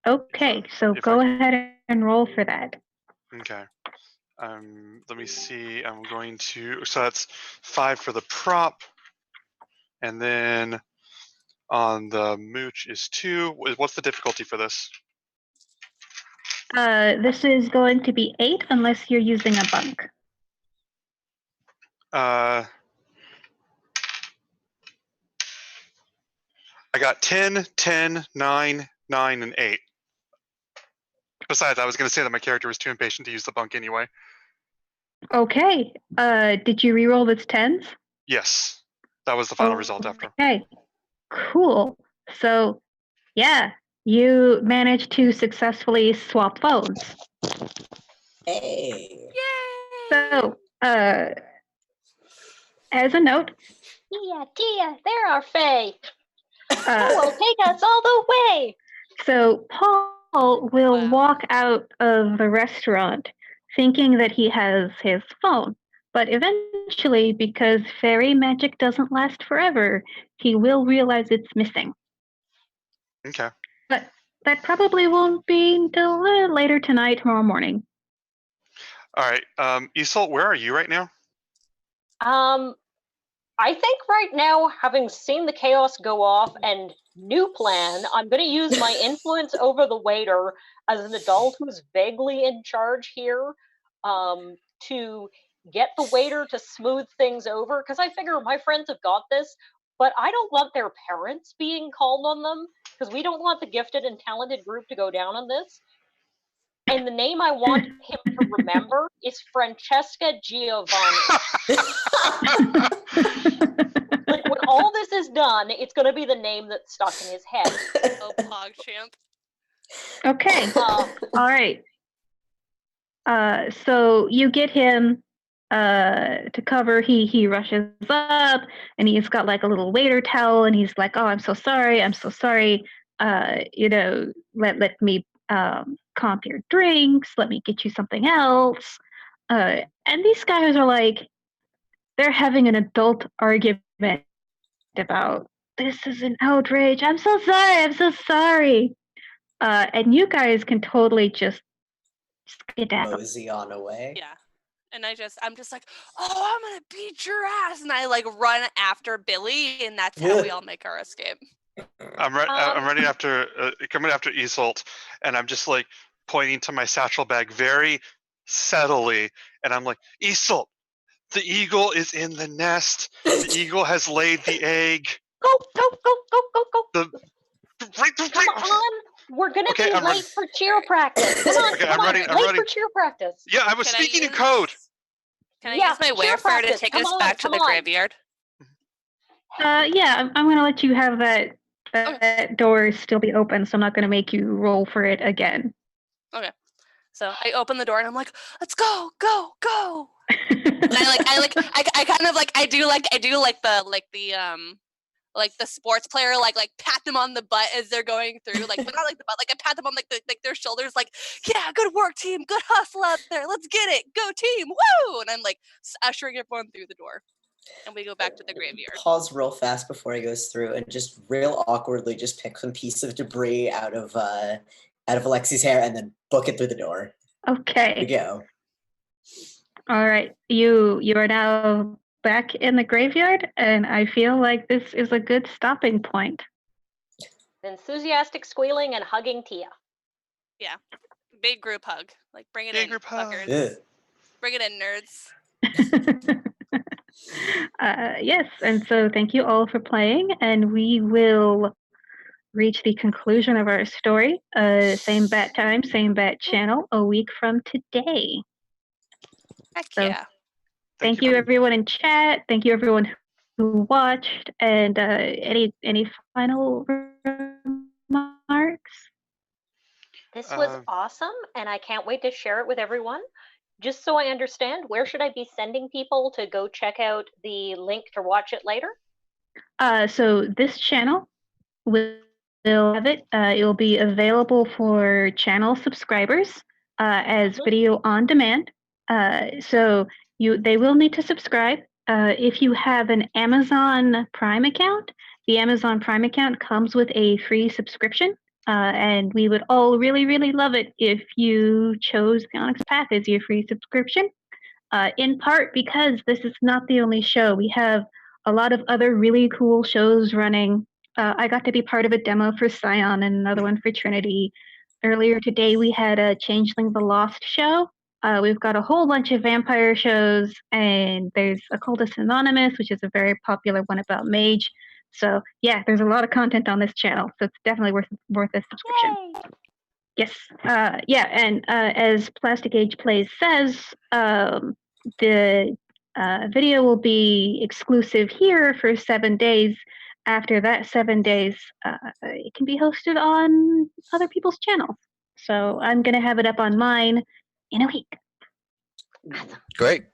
Okay, so go ahead and roll for that. Okay. Let me see. I'm going to. So that's 5 for the prop, and then on the Mooch is 2. What's the difficulty for this? This is going to be 8 unless you're using a bunk. I got 10, 10, 9, 9, and 8. Besides, I was going to say that my character was too impatient to use the bunk anyway. Okay. Did you reroll its 10s? Yes. That was the final result after. Okay. Cool. So, yeah, you managed to successfully swap phones. Hey. Yay! So, as a note, Tia, there are Faye. Who uh, will take us all the way? so Paul will Wow. walk out of the restaurant thinking that he has his phone. But eventually, because fairy magic doesn't last forever, he will realize it's missing. Okay. But that probably won't be until later tonight, tomorrow morning. All right. Isolt, where are you right now? I think right now, having seen the chaos go off and new plan, I'm going to use my influence over the waiter as an adult who's vaguely in charge here to get the waiter to smooth things over, because I figure my friends have got this, but I don't want their parents being called on them, because we don't want the gifted and talented group to go down on this. And the name I want him to remember is Francesca Giovanni. Like, when all this is done, it's going to be the name that's stuck in his head. Oh, PogChamp. Okay. All right. So you get him to cover. He rushes up and he's got like a little waiter towel and he's like, "Oh, I'm so sorry. I'm so sorry. You know, let me comp your drinks. Let me get you something else." And these guys are like, they're having an adult argument about, this is an outrage. I'm so sorry. I'm so sorry. And you guys can totally just get down. Mosey on away. Yeah. And I'm just like, oh, I'm gonna beat your ass, and I like run after Billy, and that's how we all make our escape. I'm running after coming after Isolt, and I'm just like pointing to my satchel bag very subtly, and I'm like, Isolt, the eagle is in the nest. The eagle has laid the egg. Go. Right. Come on. We're gonna Okay, be I'm late ready. for cheer practice. Come on, Okay, come I'm on. ready, I'm Late ready. for cheer practice. Yeah, I was Can I speaking in use- code. Can I Yeah, use my cheer warfare to practice. take Come us on, back to come the on. graveyard? Yeah, I'm going to let you have that door still be open, so I'm not going to make you roll for it again. So I open the door and I'm like, let's go, go, go. And I kind of like I do like the sports player like pat them on the butt as they're going through, like, but not like the butt, like I pat them on like their shoulders, like, yeah, good work, team, good hustle out there, let's get it, go team, woo! And I'm like ushering everyone through the door, and we go back to the graveyard. Pause real fast before he goes through and just real awkwardly just pick some piece of debris out of Alexi's hair and then book it through the door. Here we Okay. go. All right. You are now back in the graveyard, and I feel like this is a good stopping point. Enthusiastic squealing and hugging Tia. Big group hug, like bring it Big in, group hug. fuckers. Yeah. Bring it in, nerds. Yes, and so thank you all for playing, and we will reach the conclusion of our story. Same bat time, same bat channel, a week from today. Heck So, yeah. Thank you, everyone in chat. Thank you, everyone who watched. And any final remarks? This was awesome, and I can't wait to share it with everyone. Just so I understand, where should I be sending people to go check out the link to watch it later? So this channel will have it. It will be available for channel subscribers as video on demand. So they will need to subscribe. If you have an Amazon Prime account, the Amazon Prime account comes with a free subscription. And we would all really, really love it if you chose the Onyx Path as your free subscription. In part because this is not the only show. We have a lot of other really cool shows running. I got to be part of a demo for Scion and another one for Trinity. Earlier today, we had a Changeling the Lost show. We've got a whole bunch of vampire shows, and there's Occultist Anonymous, which is a very popular one about mage. So yeah, there's a lot of content on this channel, so it's definitely worth a subscription. Yay! Yes, yeah, and as Plastic Age Plays says, the video will be exclusive here for 7 days. After that 7 days, it can be hosted on other people's channels. So I'm going to have it up on mine in a week. Great.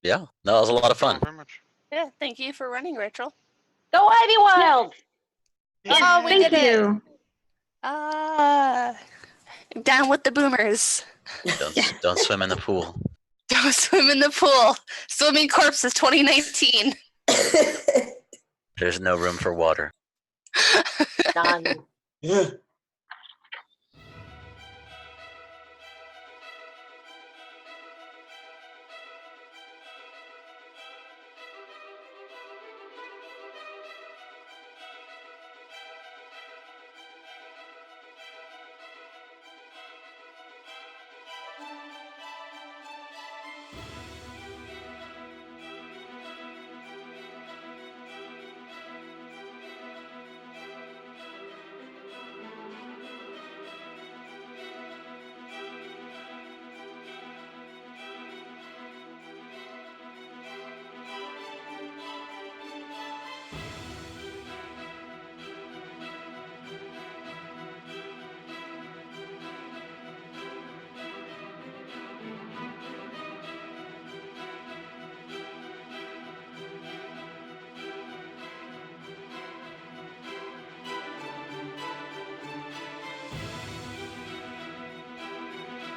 Yeah, that was a lot of Thank you fun. very much. Yeah, thank you for running, Rachel. Go Ivy Wild! Oh, we Thank did it. you. Down with the boomers. Don't swim in the pool. Don't swim in the pool. Swimming Corpses 2019. There's no room for water. Done.